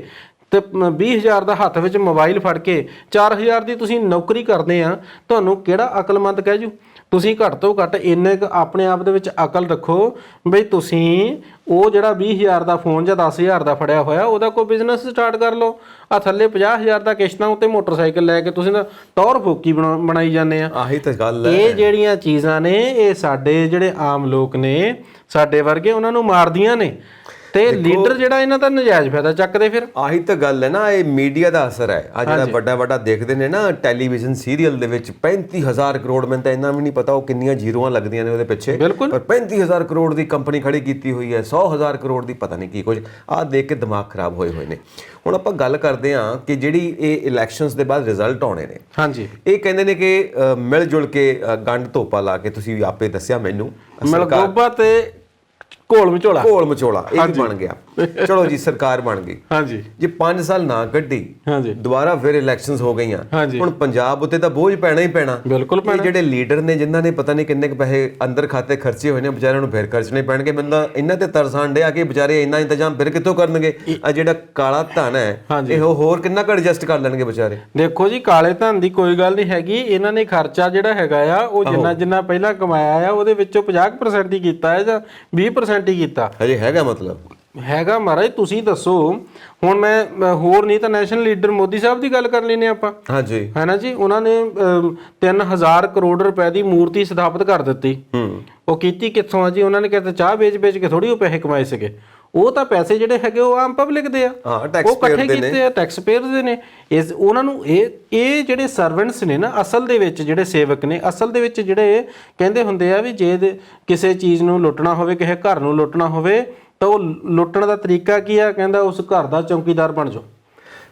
ਤੇ 20,000 ਦਾ ਹੱਥ ਵਿੱਚ ਮੋਬਾਈਲ ਫੜ ਕੇ 4,000 ਦੀ ਤੁਸੀਂ ਨੌਕਰੀ ਕਰਦੇ ਆ, ਤੁਹਾਨੂੰ ਕਿਹੜਾ ਅਕਲਮੰਦ ਕਹਿ ਜੂ? ਤੁਸੀਂ ਘੱਟ ਤੋਂ ਘੱਟ ਇੰਨੇ ਕੁ ਆਪਣੇ ਆਪ ਦੇ ਵਿੱਚ ਅਕਲ ਰੱਖੋ ਬਈ ਤੁਸੀਂ ਉਹ ਜਿਹੜਾ 20,000 ਦਾ ਫੋਨ ਜਾਂ 10,000 ਦਾ ਫੜਿਆ ਹੋਇਆ ਉਹਦਾ ਕੋਈ ਬਿਜ਼ਨਸ ਸਟਾਰਟ ਕਰ ਲਓ। ਆ ਥੱਲੇ 50,000 ਦਾ ਕਿਸ਼ਤਾਂ ਉੱਤੇ ਮੋਟਰਸਾਈਕਲ ਲੈ ਕੇ ਤੁਸੀਂ ਤਾਂ ਟੌਰ ਫੋਕੀ ਬਣਾਈ ਜਾਂਦੇ ਆ। ਆਹੀ ਤਾਂ ਗੱਲ ਹੈ। ਇਹ ਜਿਹੜੀਆਂ ਚੀਜ਼ਾਂ ਨੇ ਇਹ ਸਾਡੇ ਜਿਹੜੇ ਆਮ ਲੋਕ ਨੇ, ਸਾਡੇ ਵਰਗੇ, ਉਹਨਾਂ ਨੂੰ ਮਾਰਦੀਆਂ ਨੇ, ਤੇ ਲੀਡਰ ਜਿਹੜਾ ਇਹਨਾਂ ਦਾ ਨਜਾਇਜ਼ ਫਾਇਦਾ ਚੱਕਦੇ। ਫਿਰ ਆਹੀ ਤਾਂ ਗੱਲ ਹੈ ਨਾ, ਇਹ ਮੀਡੀਆ ਦਾ ਅਸਰ ਹੈ। ਆ ਜਿਹੜਾ ਵੱਡਾ ਵੱਡਾ ਦੇਖਦੇ ਨੇ ਨਾ ਟੈਲੀਵਿਜ਼ਨ ਸੀਰੀਅਲ ਦੇ ਵਿੱਚ 35,000 ਕਰੋੜ, ਮੈਨੂੰ ਤਾਂ ਇੰਨਾ ਵੀ ਨਹੀਂ ਪਤਾ ਉਹ ਕਿੰਨੀਆਂ ਜ਼ੀਰੋਆਂ ਲੱਗਦੀਆਂ ਨੇ ਉਹਦੇ ਪਿੱਛੇ, ਪਰ 35,000 ਕਰੋੜ ਦੀ ਕੰਪਨੀ ਖੜੀ ਕੀਤੀ ਹੋਈ ਹੈ, 100,000 ਕਰੋੜ ਦੀ ਪਤਾ ਨਹੀਂ ਕੀ ਕੁਝ। ਆਹ ਦੇਖ ਕੇ ਦਿਮਾਗ ਖਰਾਬ ਹੋਏ ਹੋਏ ਨੇ। ਹੁਣ ਆਪਾਂ ਗੱਲ ਕਰਦੇ ਹਾਂ ਕਿ ਜਿਹੜੀ ਇਹ ਇਲੈਕਸ਼ਨਸ ਦੇ ਬਾਅਦ ਰਿਜ਼ਲਟ ਆਉਣੇ ਨੇ, ਹਾਂਜੀ, ਇਹ ਕਹਿੰਦੇ ਨੇ ਕਿ ਮਿਲ ਜੁਲ ਕੇ ਗੰਢ ਧੋਪਾ ਲਾ ਕੇ, ਤੁਸੀਂ ਆਪੇ ਦੱਸਿਆ ਮੈਨੂੰ, ਮਲਗੋਬਾ ਤੇ ਘੋਲ ਮਚੋਲਾ ਇਹ ਵੀ ਬਣ ਗਿਆ। ਚਲੋ ਜੀ, ਸਰਕਾਰ ਬਣ ਗਈ। ਹਾਂਜੀ, ਜੇ 5 ਸਾਲ ਨਾ ਕੱਢੀ, ਹਾਂਜੀ, ਦੁਬਾਰਾ ਫਿਰ ਇਲੈਕਸ਼ਨਸ ਹੋ ਗਈਆਂ, ਹਾਂਜੀ, ਹੁਣ ਪੰਜਾਬ ਉੱਤੇ ਤਾਂ ਬੋਝ ਪੈਣਾ ਹੀ ਪੈਣਾ। ਬਿਲਕੁਲ ਪੈਣਾ। ਜਿਹੜੇ ਲੀਡਰ ਨੇ ਜਿਨ੍ਹਾਂ ਨੇ ਪਤਾ ਨਹੀਂ ਕਿੰਨੇ ਕੁ ਪੈਸੇ ਅੰਦਰ ਖਾਤੇ ਖਰਚੇ ਹੋਏ ਨੇ, ਵਿਚਾਰਿਆਂ ਨੂੰ ਫਿਰ ਖਰਚਣੇ ਪੈਣਗੇ। ਬੰਦਾ ਇਹਨਾਂ ਤੇ ਤਰਸਾਂ ਡਿਆ ਕਿ ਵਿਚਾਰੇ ਇੰਨਾ ਇੰਤਜ਼ਾਮ ਫਿਰ ਕਿੱਥੋਂ ਕਰਨਗੇ? ਆ ਜਿਹੜਾ ਕਾਲਾ ਧਨ ਹੈ, ਇਹ ਹੋਰ ਕਿੰਨਾ ਕੁ ਐਡਜਸਟ ਕਰ ਲੈਣਗੇ ਵਿਚਾਰੇ? ਦੇਖੋ ਜੀ, ਕਾਲੇ ਧਨ ਦੀ ਕੋਈ ਗੱਲ ਨਹੀਂ ਹੈਗੀ। ਇਹਨਾਂ ਨੇ ਖਰਚਾ ਜਿਹੜਾ ਹੈਗਾ ਆ ਉਹ ਜਿੰਨਾ ਪਹਿਲਾਂ ਕਮਾਇਆ ਆ ਉਹਦੇ ਵਿੱਚੋਂ 50% ਹੀ ਕੀਤਾ ਹੈ ਜਾਂ 20% ਹੀ ਕੀਤਾ ਹਜੇ ਹੈਗਾ? ਮਤਲਬ ਹੈਗਾ ਮਹਾਰਾਜ। ਤੁਸੀਂ ਦੱਸੋ, ਹੁਣ ਮੈਂ ਹੋਰ ਨਹੀਂ ਤਾਂ ਨੈਸ਼ਨਲ ਲੀਡਰ ਮੋਦੀ ਸਾਹਿਬ ਦੀ ਗੱਲ ਕਰ ਲੈਨੇ ਆਪਾਂ। ਹਾਂਜੀ, ਹੈ ਨਾ ਜੀ। ਉਹਨਾਂ ਨੇ 3,000 ਕਰੋੜ ਰੁਪਏ ਦੀ ਮੂਰਤੀ ਸਥਾਪਿਤ ਕਰ ਦਿੱਤੀ। ਉਹ ਕੀਤੀ ਕਿੱਥੋਂ ਆ ਜੀ? ਉਹਨਾਂ ਨੇ ਕਿਤੇ ਚਾਹ ਵੇਚ ਕੇ ਥੋੜੀ ਉਹ ਪੈਸੇ ਕਮਾਏ ਸੀਗੇ। ਉਹ ਤਾਂ ਪੈਸੇ ਜਿਹੜੇ ਹੈਗੇ ਉਹ ਆਮ ਪਬਲਿਕ ਦੇ ਆ, ਉਹ ਇਕੱਠੇ ਕੀਤੇ ਆ, ਟੈਕਸ ਪੇਅਰ ਦੇ ਨੇ। ਉਹਨਾਂ ਨੂੰ ਇਹ ਜਿਹੜੇ ਸਰਵੈਂਟਸ ਨੇ ਨਾ, ਅਸਲ ਦੇ ਵਿੱਚ ਜਿਹੜੇ ਸੇਵਕ ਨੇ, ਅਸਲ ਦੇ ਵਿੱਚ ਜਿਹੜੇ ਕਹਿੰਦੇ ਹੁੰਦੇ ਆ ਵੀ ਜੇ ਕਿਸੇ ਚੀਜ਼ ਨੂੰ ਲੁੱਟਣਾ ਹੋਵੇ, ਕਿਸੇ ਘਰ ਨੂੰ ਲੁੱਟਣਾ ਹੋਵੇ, ਤਾਂ ਉਹ ਲੁੱਟਣ ਦਾ ਤਰੀਕਾ ਕੀ ਆ? ਕਹਿੰਦਾ ਉਸ ਘਰ ਦਾ ਚੌਕੀਦਾਰ ਬਣ ਜਾਓ।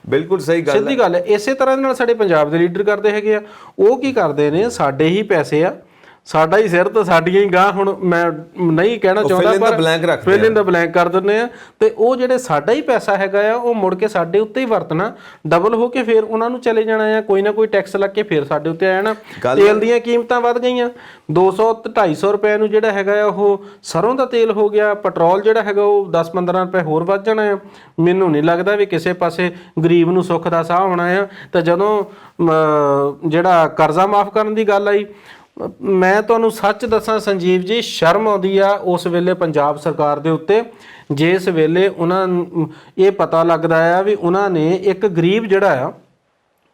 ਬਿਲਕੁਲ ਸਹੀ ਗੱਲ ਹੈ, ਸਿੱਧੀ ਗੱਲ ਹੈ। ਇਸੇ ਤਰ੍ਹਾਂ ਦੇ ਨਾਲ ਸਾਡੇ ਪੰਜਾਬ ਦੇ ਲੀਡਰ ਕਰਦੇ ਹੈਗੇ ਆ। ਉਹ ਕੀ ਕਰਦੇ ਨੇ, ਸਾਡੇ ਹੀ ਪੈਸੇ ਆ, ਸਾਡਾ ਹੀ ਸਿਰ ਤੇ ਸਾਡੀਆਂ ਹੀ ਗਾਂ। ਹੁਣ ਮੈਂ ਨਹੀਂ ਕਹਿਣਾ ਚਾਹੁੰਦਾ, ਪਰ ਫਿਲ ਇਨ ਦਾ ਬਲੈਂਕ ਕਰ ਦਿੰਦੇ ਆ। ਤੇ ਉਹ ਜਿਹੜੇ ਸਾਡਾ ਹੀ ਪੈਸਾ ਹੈਗਾ ਆ, ਉਹ ਮੁੜ ਕੇ ਸਾਡੇ ਉੱਤੇ ਹੀ ਵਰਤਣਾ, ਡਬਲ ਹੋ ਕੇ ਫਿਰ ਉਹਨਾਂ ਨੂੰ ਚਲੇ ਜਾਣਾ ਆ। ਕੋਈ ਨਾ ਕੋਈ ਟੈਕਸ ਲੱਗ ਕੇ ਫਿਰ ਸਾਡੇ ਉੱਤੇ ਆ ਜਾਣਾ। ਤੇਲ ਦੀਆਂ ਕੀਮਤਾਂ ਵੱਧ ਗਈਆਂ, 200-250 ਰੁਪਏ ਨੂੰ ਜਿਹੜਾ ਹੈਗਾ ਆ ਉਹ ਸਰੋਂ ਦਾ ਤੇਲ ਹੋ ਗਿਆ। ਪੈਟਰੋਲ ਜਿਹੜਾ ਹੈਗਾ ਉਹ 10-15 ਰੁਪਏ ਹੋਰ ਵੱਧ ਜਾਣਾ ਆ। ਮੈਨੂੰ ਨਹੀਂ ਲੱਗਦਾ ਵੀ ਕਿਸੇ ਪਾਸੇ ਗਰੀਬ ਨੂੰ ਸੁੱਖ ਦਾ ਸਾਹ ਹੋਣਾ ਆ। ਤਾਂ ਜਦੋਂ ਜਿਹੜਾ ਕਰਜ਼ਾ ਮਾਫ ਕਰਨ ਦੀ ਗੱਲ ਆਈ, ਮੈਂ ਤੁਹਾਨੂੰ ਸੱਚ ਦੱਸਾਂ ਸੰਜੀਵ ਜੀ, ਸ਼ਰਮ ਆਉਂਦੀ ਆ ਉਸ ਵੇਲੇ ਪੰਜਾਬ ਸਰਕਾਰ ਦੇ ਉੱਤੇ, ਜਿਸ ਵੇਲੇ ਉਹਨਾਂ ਨੂੰ ਇਹ ਪਤਾ ਲੱਗਦਾ ਆ ਵੀ ਉਹਨਾਂ ਨੇ ਇੱਕ ਗਰੀਬ ਜਿਹੜਾ ਆ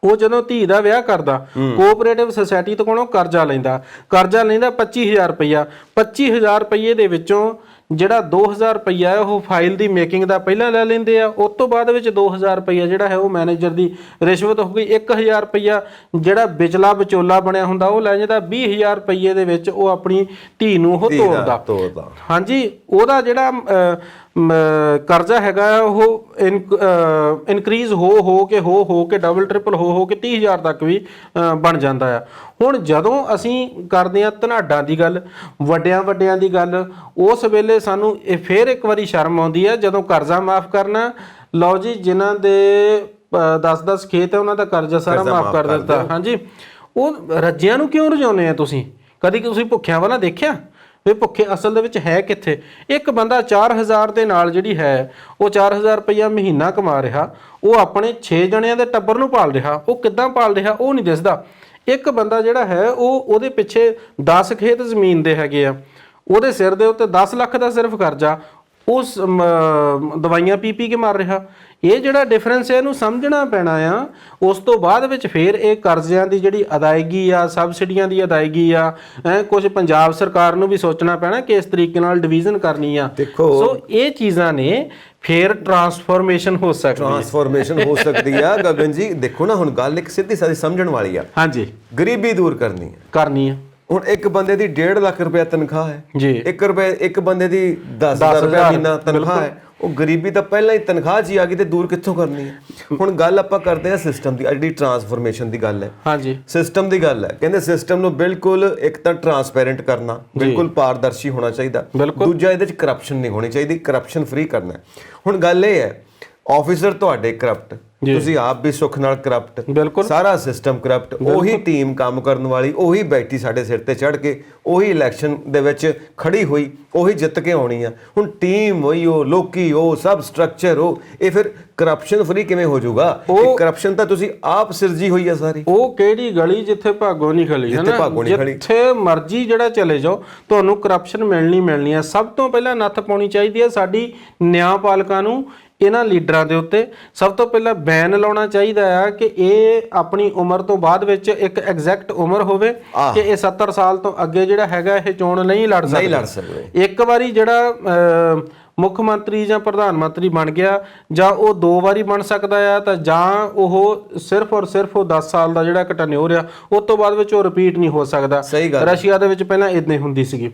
ਉਹ ਜਦੋਂ ਧੀ ਦਾ ਵਿਆਹ ਕਰਦਾ ਕੋਆਪਰੇਟਿਵ ਸੁਸਾਇਟੀ ਤੋਂ ਕੋਲੋਂ ਕਰਜ਼ਾ ਲੈਂਦਾ 25000 ਰੁਪਈਆ 25000 ਰੁਪਈਏ ਦੇ ਵਿੱਚੋਂ ਜਿਹੜਾ 2000 ਰੁਪਈਆ ਹੈ ਉਹ ਫਾਈਲ ਦੀ ਮੇਕਿੰਗ ਦਾ ਪਹਿਲਾਂ ਲੈ ਲੈਂਦੇ ਆ। ਉਸ ਤੋਂ ਬਾਅਦ ਵਿੱਚ 2000 ਰੁਪਈਆ ਜਿਹੜਾ ਹੈ ਉਹ ਮੈਨੇਜਰ ਦੀ ਰਿਸ਼ਵਤ ਹੋ ਗਈ। 1000 ਰੁਪਈਆ ਜਿਹੜਾ ਵਿਚਲਾ ਵਿਚੋਲਾ ਬਣਿਆ ਹੁੰਦਾ ਉਹ ਲੈ ਜਾਂਦਾ। 20000 ਰੁਪਈਏ ਦੇ ਵਿੱਚ ਉਹ ਆਪਣੀ ਧੀ ਨੂੰ ਉਹ ਤੋਰਦਾ। ਹਾਂਜੀ, ਉਹਦਾ ਜਿਹੜਾ ਕਰਜ਼ਾ ਹੈਗਾ ਉਹ ਇਨਕਰੀਜ਼ ਹੋ ਕੇ ਡਬਲ ਟ੍ਰਿਪਲ ਹੋ ਕੇ 30000 ਤੱਕ ਵੀ ਬਣ ਜਾਂਦਾ ਆ। ਹੁਣ ਜਦੋਂ ਅਸੀਂ ਕਰਦੇ ਹਾਂ ਧਨਾਡਾਂ ਦੀ ਗੱਲ, ਵੱਡਿਆਂ ਦੀ ਗੱਲ, ਉਸ ਵੇਲੇ ਸਾਨੂੰ ਇਹ ਫੇਰ ਇੱਕ ਵਾਰੀ ਸ਼ਰਮ ਆਉਂਦੀ ਹੈ ਜਦੋਂ ਕਰਜ਼ਾ ਮਾਫ ਕਰਨਾ। ਲਓ ਜੀ, ਜਿਨ੍ਹਾਂ ਦੇ 10-10 ਖੇਤ ਹੈ ਉਹਨਾਂ ਦਾ ਕਰਜ਼ਾ ਸਾਰਾ ਮਾਫ ਕਰ ਦਿੱਤਾ। ਹਾਂਜੀ, ਉਹ ਰੱਜਿਆਂ ਨੂੰ ਕਿਉਂ ਰਜਾਉਂਦੇ ਆ ਤੁਸੀਂ? ਕਦੀ ਤੁਸੀਂ ਭੁੱਖਿਆਂ ਵਾਲਾ ਦੇਖਿਆ ਵੀ ਭੁੱਖੇ ਅਸਲ ਦੇ ਵਿੱਚ ਹੈ ਕਿੱਥੇ? ਇੱਕ ਬੰਦਾ 4000 ਦੇ ਨਾਲ ਜਿਹੜੀ ਹੈ ਉਹ 4000 ਰੁਪਈਆ ਮਹੀਨਾ ਕਮਾ ਰਿਹਾ, ਉਹ ਆਪਣੇ 6 ਜਣਿਆਂ ਦੇ ਟੱਬਰ ਨੂੰ ਪਾਲ ਰਿਹਾ। ਉਹ ਕਿੱਦਾਂ ਪਾਲ ਰਿਹਾ ਉਹ ਨਹੀਂ ਦਿਸਦਾ। ਇੱਕ ਬੰਦਾ ਜਿਹੜਾ ਹੈ ਉਹਦੇ ਪਿੱਛੇ 10 ਖੇਤ ਜ਼ਮੀਨ ਦੇ ਹੈਗੇ ਆ, ਉਹਦੇ ਸਿਰ ਦੇ ਉੱਤੇ 10 ਲੱਖ ਦਾ ਸਿਰਫ ਕਰਜ਼ਾ, ਉਸ ਦਵਾਈਆਂ ਪੀ ਕੇ ਮਰ ਰਿਹਾ। ਇਹ ਜਿਹੜਾ ਡਿਫਰੈਂਸ ਹੈ ਇਹਨੂੰ ਸਮਝਣਾ ਪੈਣਾ ਆ। ਉਸ ਤੋਂ ਬਾਅਦ ਵਿੱਚ ਫਿਰ ਇਹ ਕਰਜ਼ਿਆਂ ਦੀ ਜਿਹੜੀ ਅਦਾਇਗੀ ਆ, ਸਬਸਿਡੀਆਂ ਦੀ ਅਦਾਇਗੀ ਆ, ਕੁਝ ਪੰਜਾਬ ਸਰਕਾਰ ਨੂੰ ਵੀ ਸੋਚਣਾ ਪੈਣਾ ਕਿ ਇਸ ਤਰੀਕੇ ਨਾਲ ਡਿਵੀਜ਼ਨ ਕਰਨੀ ਆ। ਸੋ ਇਹ ਚੀਜ਼ਾਂ ਨੇ ਫਿਰ ਟਰਾਂਸਫਾਰਮੇਸ਼ਨ ਹੋ ਸਕਦੀ ਆ। ਗਗਨ ਜੀ ਦੇਖੋ ਨਾ, ਹੁਣ ਗੱਲ ਇੱਕ ਸਿੱਧੀ ਸਾਦੀ ਸਮਝਣ ਵਾਲੀ ਆ। ਹਾਂਜੀ, ਗਰੀਬੀ ਦੂਰ ਕਰਨੀ ਆ। ਹੁਣ ਇੱਕ ਬੰਦੇ ਦੀ 1.5 ਲੱਖ ਰੁਪਏ ਤਨਖਾਹ ਹੈ ਜੀ, ਇੱਕ ਬੰਦੇ ਦੀ 10,000 ਰੁਪਏ ਮਹੀਨਾ ਤਨਖਾਹ ਹੈ। ਉਹ ਗਰੀਬੀ ਤਾਂ ਪਹਿਲਾਂ ਹੀ ਤਨਖਾਹ 'ਚ ਹੀ ਆ ਗਈ ਤੇ ਦੂਰ ਕਿੱਥੋਂ ਕਰਨੀ ਹੈ? ਹੁਣ ਗੱਲ ਆਪਾਂ ਕਰਦੇ ਹਾਂ ਸਿਸਟਮ ਦੀ, ਜਿਹੜੀ ਟਰਾਂਸਫਾਰਮੇਸ਼ਨ ਦੀ ਗੱਲ ਹੈ। ਹਾਂਜੀ, ਸਿਸਟਮ ਦੀ ਗੱਲ ਹੈ। ਕਹਿੰਦੇ ਸਿਸਟਮ ਨੂੰ ਬਿਲਕੁਲ ਇੱਕ ਤਾਂ ਟਰਾਂਸਪੇਰੈਂਟ ਕਰਨਾ, ਬਿਲਕੁਲ ਪਾਰਦਰਸ਼ੀ ਹੋਣਾ ਚਾਹੀਦਾ। ਦੂਜਾ, ਇਹਦੇ 'ਚ ਕਰਪਸ਼ਨ ਨਹੀਂ ਹੋਣੀ ਚਾਹੀਦੀ, ਕਰਪਸ਼ਨ ਫ੍ਰੀ ਕਰਨਾ। ਹੁਣ ਗੱਲ ਇਹ ਹੈ, ਆਫੀਸਰ ਤੁਹਾਡੇ ਕਰਪਟ, ਤੁਸੀਂ ਆਪ ਵੀ ਸੁੱਖ ਨਾਲ ਕਰਪਟ, ਸਾਰਾ ਸਿਸਟਮ ਕਰਪਟ, ਉਹੀ ਟੀਮ ਕੰਮ ਕਰਨ ਵਾਲੀ, ਉਹੀ ਬੈਠੀ ਸਾਡੇ ਸਿਰ ਤੇ ਚੜ ਕੇ, ਉਹੀ ਇਲੈਕਸ਼ਨ ਦੇ ਵਿੱਚ ਖੜੀ ਹੋਈ, ਉਹੀ ਜਿੱਤ ਕੇ ਆਉਣੀ ਆ। ਹੁਣ ਟੀਮ ਉਹੀ, ਉਹ ਲੋਕੀ, ਉਹ ਸਭ ਸਟਰਕਚਰ, ਉਹ ਇਹ ਫਿਰ ਕਰਪਸ਼ਨ ਫ੍ਰੀ ਕਿਵੇਂ ਹੋ ਜਾਊਗਾ? ਕਰਪਸ਼ਨ ਤਾਂ ਤੁਸੀਂ ਆਪ ਸਿਰਜੀ ਹੋਈ ਆ ਸਾਰੀ। ਉਹ ਕਿਹੜੀ ਗਲੀ ਜਿੱਥੇ ਭਾਗੋ ਨਹੀਂ ਖਲੀ, ਜਿੱਥੇ ਮਰਜ਼ੀ ਜਿਹੜਾ ਚਲੇ ਜਾਓ ਤੁਹਾਨੂੰ ਕਰਪਸ਼ਨ ਮਿਲਣੀ ਆ। ਸਭ ਤੋਂ ਪਹਿਲਾਂ ਨੱਥ ਪਾਉਣੀ ਚਾਹੀਦੀ ਹੈ ਸਾਡੀ ਨਿਆਂਪਾਲਕਾਂ ਨੂੰ ਇਹਨਾਂ ਲੀਡਰਾਂ ਦੇ ਉੱਤੇ। ਸਭ ਤੋਂ ਪਹਿਲਾਂ ਬੈਨ ਲਾਉਣਾ ਚਾਹੀਦਾ ਆ ਕਿ ਇਹ ਆਪਣੀ ਉਮਰ ਤੋਂ ਬਾਅਦ ਵਿੱਚ ਇੱਕ ਐਗਜ਼ੈਕਟ ਉਮਰ ਹੋਵੇ ਕਿ ਇਹ 70 ਸਾਲ ਤੋਂ ਅੱਗੇ ਜਿਹੜਾ ਹੈਗਾ ਇਹ ਚੋਣ ਨਹੀਂ ਲੜ ਸਕਦੇ। ਇੱਕ ਵਾਰੀ ਜਿਹੜਾ ਮੁੱਖ ਮੰਤਰੀ ਜਾਂ ਪ੍ਰਧਾਨ ਮੰਤਰੀ ਬਣ ਗਿਆ, ਜਾਂ ਉਹ 2 ਵਾਰੀ ਬਣ ਸਕਦਾ ਆ, ਤਾਂ ਜਾਂ ਉਹ ਸਿਰਫ ਔਰ ਸਿਰਫ ਉਹ 10 ਸਾਲ ਦਾ ਜਿਹੜਾ ਟੈਨਿਓਰ ਆ ਉਸ ਤੋਂ ਬਾਅਦ ਵਿੱਚ ਉਹ ਰਿਪੀਟ ਨਹੀਂ ਹੋ ਸਕਦਾ। ਰਸ਼ੀਆ ਦੇ ਵਿੱਚ ਪਹਿਲਾਂ ਇਦਾਂ ਹੀ ਹੁੰਦੀ ਸੀਗੀ।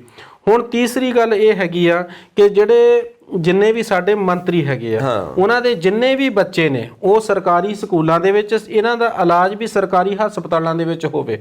ਹੁਣ ਤੀਸਰੀ ਗੱਲ ਇਹ ਹੈਗੀ ਆ ਕਿ ਜਿਹੜੇ ਜਿੰਨੇ ਵੀ ਸਾਡੇ ਮੰਤਰੀ ਹੈਗੇ ਆ, ਉਹਨਾਂ ਦੇ ਜਿੰਨੇ ਵੀ ਬੱਚੇ ਨੇ ਉਹ ਸਰਕਾਰੀ ਸਕੂਲਾਂ ਦੇ ਵਿੱਚ, ਇਹਨਾਂ ਦਾ ਇਲਾਜ ਵੀ ਸਰਕਾਰੀ ਹਸਪਤਾਲਾਂ ਦੇ ਵਿੱਚ ਹੋਵੇ।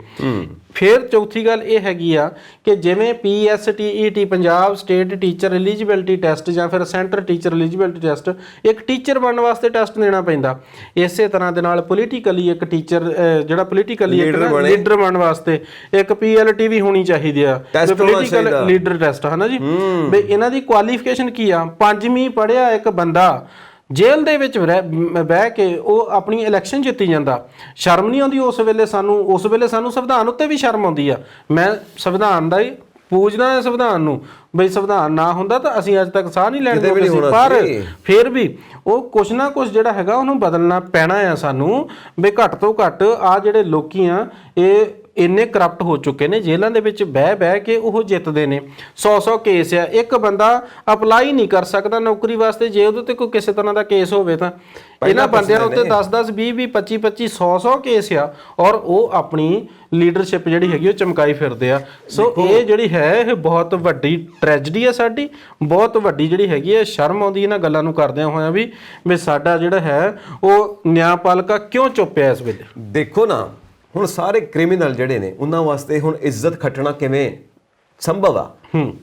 ਫਿਰ ਚੌਥੀ ਗੱਲ ਇਹ ਹੈਗੀ ਆ ਕਿ ਜਿਵੇਂ PSTET Punjab state teacher eligibility test ਜਾਂ ਫਿਰ ਸੈਂਟਰ ਟੀਚਰ ਐਲੀਜੀਬਿਲਟੀ ਟੈਸਟ, ਇੱਕ ਟੀਚਰ ਬਣਨ ਵਾਸਤੇ ਟੈਸਟ ਦੇਣਾ ਪੈਂਦਾ, ਇਸੇ ਤਰ੍ਹਾਂ ਦੇ ਨਾਲ ਪੋਲੀਟੀਕਲੀ ਇੱਕ ਟੀਚਰ ਜਿਹੜਾ ਪੋਲੀਟੀਕਲੀ ਲੀਡਰ ਬਣਨ ਵਾਸਤੇ ਇੱਕ PLT ਵੀ ਹੋਣੀ ਚਾਹੀਦੀ ਆ, ਪੋਲੀਟੀਕਲ ਲੀਡਰ ਟੈਸਟ, ਹੈ ਨਾ ਜੀ। ਵੀ ਇਹਨਾਂ ਦੀ ਕੁਆਲੀਫਿਕੇਸ਼ਨ ਕੀ ਆ? 5ਵੀਂ ਪੜ੍ਹਿਆ ਇੱਕ ਬੰਦਾ ਜੇਲ੍ਹ ਦੇ ਵਿੱਚ ਬਹਿ ਕੇ ਉਹ ਆਪਣੀ ਇਲੈਕਸ਼ਨ ਜਿੱਤੀ ਜਾਂਦਾ, ਸ਼ਰਮ ਨਹੀਂ ਆਉਂਦੀ? ਉਸ ਵੇਲੇ ਸਾਨੂੰ ਸੰਵਿਧਾਨ ਉੱਤੇ ਵੀ ਸ਼ਰਮ ਆਉਂਦੀ ਆ। ਮੈਂ ਸੰਵਿਧਾਨ ਦਾ ਹੀ ਪੂਜਦਾ ਹੈ ਸੰਵਿਧਾਨ ਨੂੰ, ਬਈ ਸੰਵਿਧਾਨ ਨਾ ਹੁੰਦਾ ਤਾਂ ਅਸੀਂ ਅੱਜ ਤੱਕ ਸਾਹ ਨਹੀਂ ਲੈਣ ਦਿੰਦੇ ਸੀ। ਪਰ ਫਿਰ ਵੀ ਉਹ ਕੁਛ ਨਾ ਕੁਛ ਜਿਹੜਾ ਹੈਗਾ ਉਹਨੂੰ ਬਦਲਣਾ ਪੈਣਾ ਆ ਸਾਨੂੰ। ਬਈ ਘੱਟ ਤੋਂ ਘੱਟ ਆ ਜਿਹੜੇ ਲੋਕੀ ਆ ਇਹ ਇੰਨੇ ਕਰਪਟ ਹੋ ਚੁੱਕੇ ਨੇ, ਜੇਲ੍ਹਾਂ ਦੇ ਵਿੱਚ ਬਹਿ ਕੇ ਉਹ ਜਿੱਤਦੇ ਨੇ। 100 ਕੇਸ ਆ, ਇੱਕ ਬੰਦਾ ਅਪਲਾਈ ਨਹੀਂ ਕਰ ਸਕਦਾ ਨੌਕਰੀ ਵਾਸਤੇ ਜੇ ਉਹਦੇ ਤੇ ਕੋਈ ਕਿਸੇ ਤਰ੍ਹਾਂ ਦਾ ਕੇਸ ਹੋਵੇ। ਤਾਂ ਇਹਨਾਂ ਬੰਦਿਆਂ ਉੱਤੇ 10-10, 20-20, 25-25, 100 ਕੇਸ ਆ, ਔਰ ਉਹ ਆਪਣੀ ਲੀਡਰਸ਼ਿਪ ਜਿਹੜੀ ਹੈਗੀ ਉਹ ਚਮਕਾਈ ਫਿਰਦੇ ਆ। ਸੋ ਇਹ ਜਿਹੜੀ ਹੈ ਇਹ ਬਹੁਤ ਵੱਡੀ ਟ੍ਰੈਜਡੀ ਆ ਸਾਡੀ, ਬਹੁਤ ਵੱਡੀ ਜਿਹੜੀ ਹੈਗੀ ਹੈ। ਸ਼ਰਮ ਆਉਂਦੀ ਇਹਨਾਂ ਗੱਲਾਂ ਨੂੰ ਕਰਦਿਆਂ ਹੋਇਆਂ ਵੀ ਸਾਡਾ ਜਿਹੜਾ ਹੈ ਉਹ ਨਿਆਂਪਾਲਿਕਾ ਕਿਉਂ ਚੁੱਪ ਹੈ ਇਸ ਵੇਲੇ। ਦੇਖੋ ਨਾ, ਹੁਣ ਸਾਰੇ ਕ੍ਰਿਮੀਨਲ ਜਿਹੜੇ ਨੇ ਉਹਨਾਂ ਵਾਸਤੇ ਹੁਣ ਇੱਜ਼ਤ ਖੱਟਣਾ ਕਿਵੇਂ ਸੰਭਵ ਆ?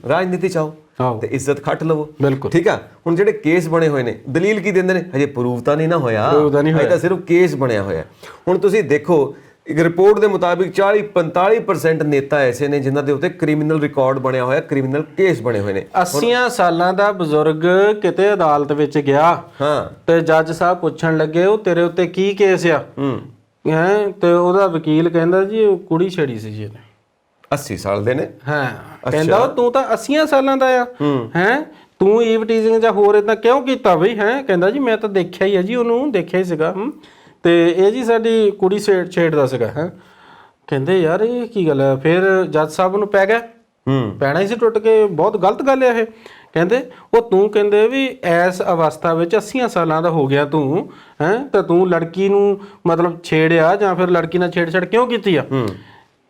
ਰਾਜਨੀਤੀ ਚਾਹੋ ਤੇ ਇੱਜ਼ਤ ਖੱਟ ਲਵੋ, ਠੀਕ ਆ। ਹੁਣ ਜਿਹੜੇ ਕੇਸ ਬਣੇ ਹੋਏ ਨੇ, ਦਲੀਲ ਕੀ ਦਿੰਦੇ ਨੇ? ਹਜੇ ਪ੍ਰੂਫ ਤਾਂ ਨਹੀਂ ਨਾ ਹੋਇਆ, ਹਜੇ ਤਾਂ ਸਿਰਫ ਕੇਸ ਬਣਿਆ ਹੋਇਆ। ਹੁਣ ਤੁਸੀਂ ਦੇਖੋ, ਇੱਕ ਰਿਪੋਰਟ ਦੇ ਮੁਤਾਬਿਕ 40-45% ਨੇਤਾ ਐਸੇ ਨੇ ਜਿਨ੍ਹਾਂ ਦੇ ਉੱਤੇ ਕ੍ਰਿਮੀਨਲ ਰਿਕਾਰਡ ਬਣਿਆ ਹੋਇਆ, ਕ੍ਰਿਮੀਨਲ ਕੇਸ ਬਣੇ ਹੋਏ ਨੇ। 80 ਸਾਲਾਂ ਦਾ ਬਜ਼ੁਰਗ ਕਿਤੇ ਅਦਾਲਤ ਵਿੱਚ ਗਿਆ ਤੇ ਜੱਜ ਸਾਹਿਬ ਪੁੱਛਣ ਲੱਗੇ ਉਹ ਤੇਰੇ ਉੱਤੇ ਕੀ ਕੇਸ ਆ? ਤੇ ਉਹਦਾ ਵਕੀਲ ਕਹਿੰਦਾ ਜੀ ਉਹ ਕੁੜੀ ਛੇੜੀ ਸੀ ਜੀ, 80 ਸਾਲ ਦੇ ਨੇ। ਕਹਿੰਦਾ ਤੂੰ ਤਾਂ 80 ਸਾਲਾਂ ਦਾ ਆ, ਤੂੰ ਈਵ ਟੀਜ਼ਿੰਗ ਜਾਂ ਹੋਰ ਇਦਾਂ ਕਿਉਂ ਕੀਤਾ ਬਈ? ਕਹਿੰਦਾ ਜੀ ਮੈਂ ਤਾਂ ਦੇਖਿਆ ਹੀ ਆ ਜੀ, ਉਹਨੂੰ ਦੇਖਿਆ ਹੀ ਸੀਗਾ। ਤੇ ਇਹ ਜੀ ਸਾਡੀ ਕੁੜੀ ਛੇੜਦਾ ਸੀਗਾ ਹੈ। ਕਹਿੰਦੇ ਯਾਰ ਇਹ ਕੀ ਗੱਲ ਹੈ। ਫਿਰ ਜੱਜ ਸਾਹਿਬ ਨੂੰ ਪੈ ਗਿਆ, ਪੈਣਾ ਹੀ ਸੀ ਟੁੱਟ ਕੇ, ਬਹੁਤ ਗਲਤ ਗੱਲ ਹੈ ਇਹ। ਕਹਿੰਦੇ ਉਹ ਤੂੰ ਕਹਿੰਦੇ ਵੀ ਇਸ ਅਵਸਥਾ ਵਿੱਚ 80 ਸਾਲਾਂ ਦਾ ਹੋ ਗਿਆ ਤੂੰ ਹੈ, ਤਾਂ ਤੂੰ ਲੜਕੀ ਨੂੰ ਮਤਲਬ ਛੇੜਿਆ ਜਾਂ ਫਿਰ ਲੜਕੀ ਨਾਲ ਛੇੜਛਾੜ ਕਿਉਂ ਕੀਤੀ ਆ?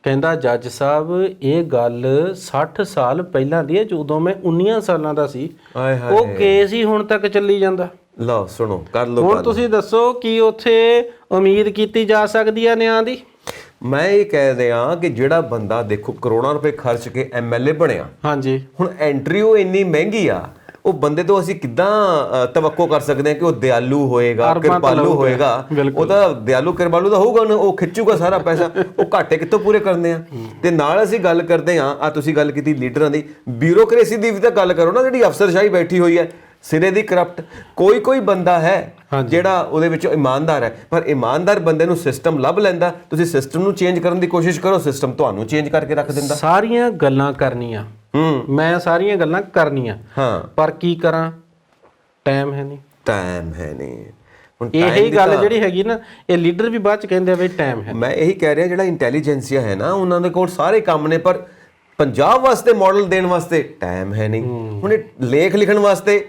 ਕਹਿੰਦਾ ਜੱਜ ਸਾਹਿਬ ਇਹ ਗੱਲ 60 ਸਾਲ ਪਹਿਲਾਂ ਦੀ ਹੈ, ਜਦੋਂ ਮੈਂ 19 ਸਾਲਾਂ ਦਾ ਸੀ। ਉਹ ਕੇਸ ਹੀ ਹੁਣ ਤੱਕ ਚੱਲੀ ਜਾਂਦਾ। ਲਓ ਸੁਣੋ, ਕਰ ਲਓ। ਹੁਣ ਤੁਸੀਂ ਦੱਸੋ ਕੀ ਉੱਥੇ ਉਮੀਦ ਕੀਤੀ ਜਾ ਸਕਦੀ ਹੈ ਨਿਆਂ ਦੀ? ਮੈਂ ਇਹ ਕਹਿ ਰਿਹਾ ਕਿ ਜਿਹੜਾ ਬੰਦਾ ਦੇਖੋ ਕਰੋੜਾਂ ਰੁਪਏ ਖਰਚ ਕੇ ਐਮਐਲਏ ਬਣਿਆ, ਹਾਂਜੀ, ਹੁਣ ਐਂਟਰੀ ਉਹ ਇੰਨੀ ਮਹਿੰਗੀ ਆ, ਉਹ ਬੰਦੇ ਤੋਂ ਅਸੀਂ ਕਿੱਦਾਂ ਤਵੱਕੋ ਕਰ ਸਕਦੇ ਹਾਂ ਕਿ ਉਹ ਦਿਆਲੂ ਹੋਏਗਾ, ਕਿਰਪਾਲੂ ਹੋਏਗਾ? ਉਹ ਤਾਂ ਦਿਆਲੂ ਕਿਰਪਾਲੂ ਦਾ ਹੋਊਗਾ, ਉਹ ਖਿੱਚੂਗਾ ਸਾਰਾ ਪੈਸਾ। ਉਹ ਘਾਟੇ ਕਿੱਥੋਂ ਪੂਰੇ ਕਰਨੇ ਆ? ਤੇ ਨਾਲ ਅਸੀਂ ਗੱਲ ਕਰਦੇ ਹਾਂ, ਆ ਤੁਸੀਂ ਗੱਲ ਕੀਤੀ ਲੀਡਰਾਂ ਦੀ, ਬਿਊਰੋਕ੍ਰੇਸੀ ਦੀ ਵੀ ਤਾਂ ਗੱਲ ਕਰੋ ਨਾ, ਜਿਹੜੀ ਅਫਸਰਸ਼ਾਹੀ ਬੈਠੀ ਹੋਈ ਹੈ ਸਿਰੇ ਦੀ ਕਰਪਟ। ਕੋਈ ਬੰਦਾ ਹੈ ਜਿਹੜਾ ਉਹਦੇ ਵਿੱਚ ਇਮਾਨਦਾਰ ਹੈ, ਪਰ ਇਮਾਨਦਾਰ ਬੰਦੇ ਨੂੰ ਸਿਸਟਮ ਲੱਭ ਲੈਂਦਾ। ਤੁਸੀਂ ਸਿਸਟਮ ਨੂੰ ਚੇਂਜ ਕਰਨ ਦੀ ਕੋਸ਼ਿਸ਼ ਕਰੋ, ਸਿਸਟਮ ਤੁਹਾਨੂੰ ਚੇਂਜ ਕਰਕੇ ਰੱਖ ਦਿੰਦਾ। ਸਾਰੀਆਂ ਗੱਲਾਂ ਕਰਨੀਆਂ, ਮੈਂ ਸਾਰੀਆਂ ਗੱਲਾਂ ਕਰਨੀਆਂ, ਪਰ ਕੀ ਕਰਾਂ? ਟਾਈਮ ਹੈ ਨਹੀਂ, ਟਾਈਮ ਹੈ ਨਹੀਂ। ਹੁਣ ਇਹੀ ਗੱਲ ਜਿਹੜੀ ਹੈਗੀ ਨਾ, ਇਹ ਲੀਡਰ ਵੀ ਬਾਅਦ ਚ ਕਹਿੰਦੇ ਆ ਵੀ ਟਾਈਮ ਹੈ। ਮੈਂ ਇਹੀ ਕਹਿ ਰਿਹਾ, ਜਿਹੜਾ ਇੰਟੈਲੀਜੈਂਸੀਆ ਹੈ ਨਾ, ਉਹਨਾਂ ਦੇ ਕੋਲ ਸਾਰੇ ਕੰਮ ਨੇ, ਪਰ ਪੰਜਾਬ ਵਾਸਤੇ ਮਾਡਲ ਦੇਣ ਵਾਸਤੇ ਟਾਈਮ ਹੈ ਨਹੀਂ। ਹੁਣ ਇਹ ਲੇਖ ਲਿਖਣ ਵਾਸਤੇ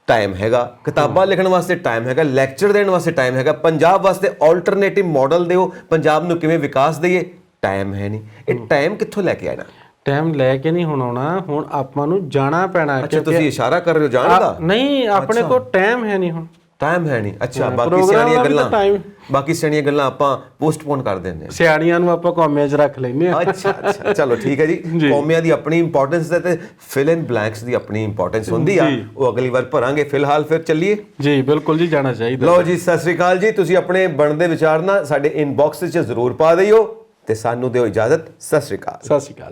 ਟਾਈਮ ਹੈਗਾ, ਕਿਤਾਬਾਂ ਲਿਖਣ ਵਾਸਤੇ ਟਾਈਮ ਹੈਗਾ, ਲੈਕਚਰ ਦੇਣ ਵਾਸਤੇ ਟਾਈਮ ਹੈਗਾ, ਪੰਜਾਬ ਵਾਸਤੇ ਆਲਟਰਨੇਟਿਵ ਮਾਡਲ ਦਿਓ, ਪੰਜਾਬ ਨੂੰ ਕਿਵੇਂ ਵਿਕਾਸ ਦਈਏ, ਟਾਈਮ ਹੈ ਨਹੀਂ। ਇਹ ਟਾਈਮ ਕਿੱਥੋਂ ਲੈ ਕੇ ਆਣਾ? ਟਾਈਮ ਲੈ ਕੇ ਨਹੀਂ ਹੁਣ ਆਉਣਾ, ਹੁਣ ਆਪਾਂ ਨੂੰ ਜਾਣਾ ਪੈਣਾ। ਅੱਛਾ, ਤੁਸੀਂ ਇਸ਼ਾਰਾ ਕਰ ਰਹੇ ਹੋ ਜਾਣ ਦਾ? ਨਹੀਂ, ਆਪਣੇ ਕੋਲ ਟਾਈਮ ਹੈ ਨਹੀਂ, ਹੁਣ ਟਾਈਮ ਹੈ ਨਹੀਂ। ਅੱਛਾ, ਬਾਕੀ ਸਿਆਣੀਆਂ ਗੱਲਾਂ ਆਪਾਂ ਪੋਸਟਪੋਨ ਕਰ ਦਿੰਦੇ ਹਾਂ। ਸਿਆਣੀਆਂ ਨੂੰ ਆਪਾਂ ਕੌਮਿਆਂ 'ਚ ਰੱਖ ਲੈਂਦੇ ਆ। ਅੱਛਾ, ਚਲੋ ਠੀਕ ਹੈ ਜੀ। ਕੌਮਿਆਂ ਦੀ ਆਪਣੀ ਇੰਪੋਰਟੈਂਸ ਹੈ ਤੇ ਫਿਲ ਇਨ ਬਲੈਂਕਸ ਦੀ ਆਪਣੀ ਇੰਪੋਰਟੈਂਸ ਹੁੰਦੀ ਆ, ਉਹ ਅਗਲੀ ਵਾਰ ਭਰਾਂਗੇ। ਫਿਲਹਾਲ ਫਿਰ ਚੱਲੀਏ ਜੀ। ਬਿਲਕੁਲ ਜੀ, ਜਾਣਾ ਚਾਹੀਦਾ। ਲਓ ਜੀ, ਸਤਿ ਸ੍ਰੀ ਅਕਾਲ ਜੀ। ਤੁਸੀਂ ਆਪਣੇ ਬਣਦੇ ਵਿਚਾਰ ਨਾ ਸਾਡੇ ਇਨਬਾਕਸ 'ਚ ਜ਼ਰੂਰ ਪਾ ਦਿਓ ਤੇ ਸਾਨੂੰ ਦਿਓ ਇਜਾਜ਼ਤ। ਸਤਿ ਸ੍ਰੀ ਅਕਾਲ। ਸਤਿ ਸ੍ਰੀ ਅਕਾਲ।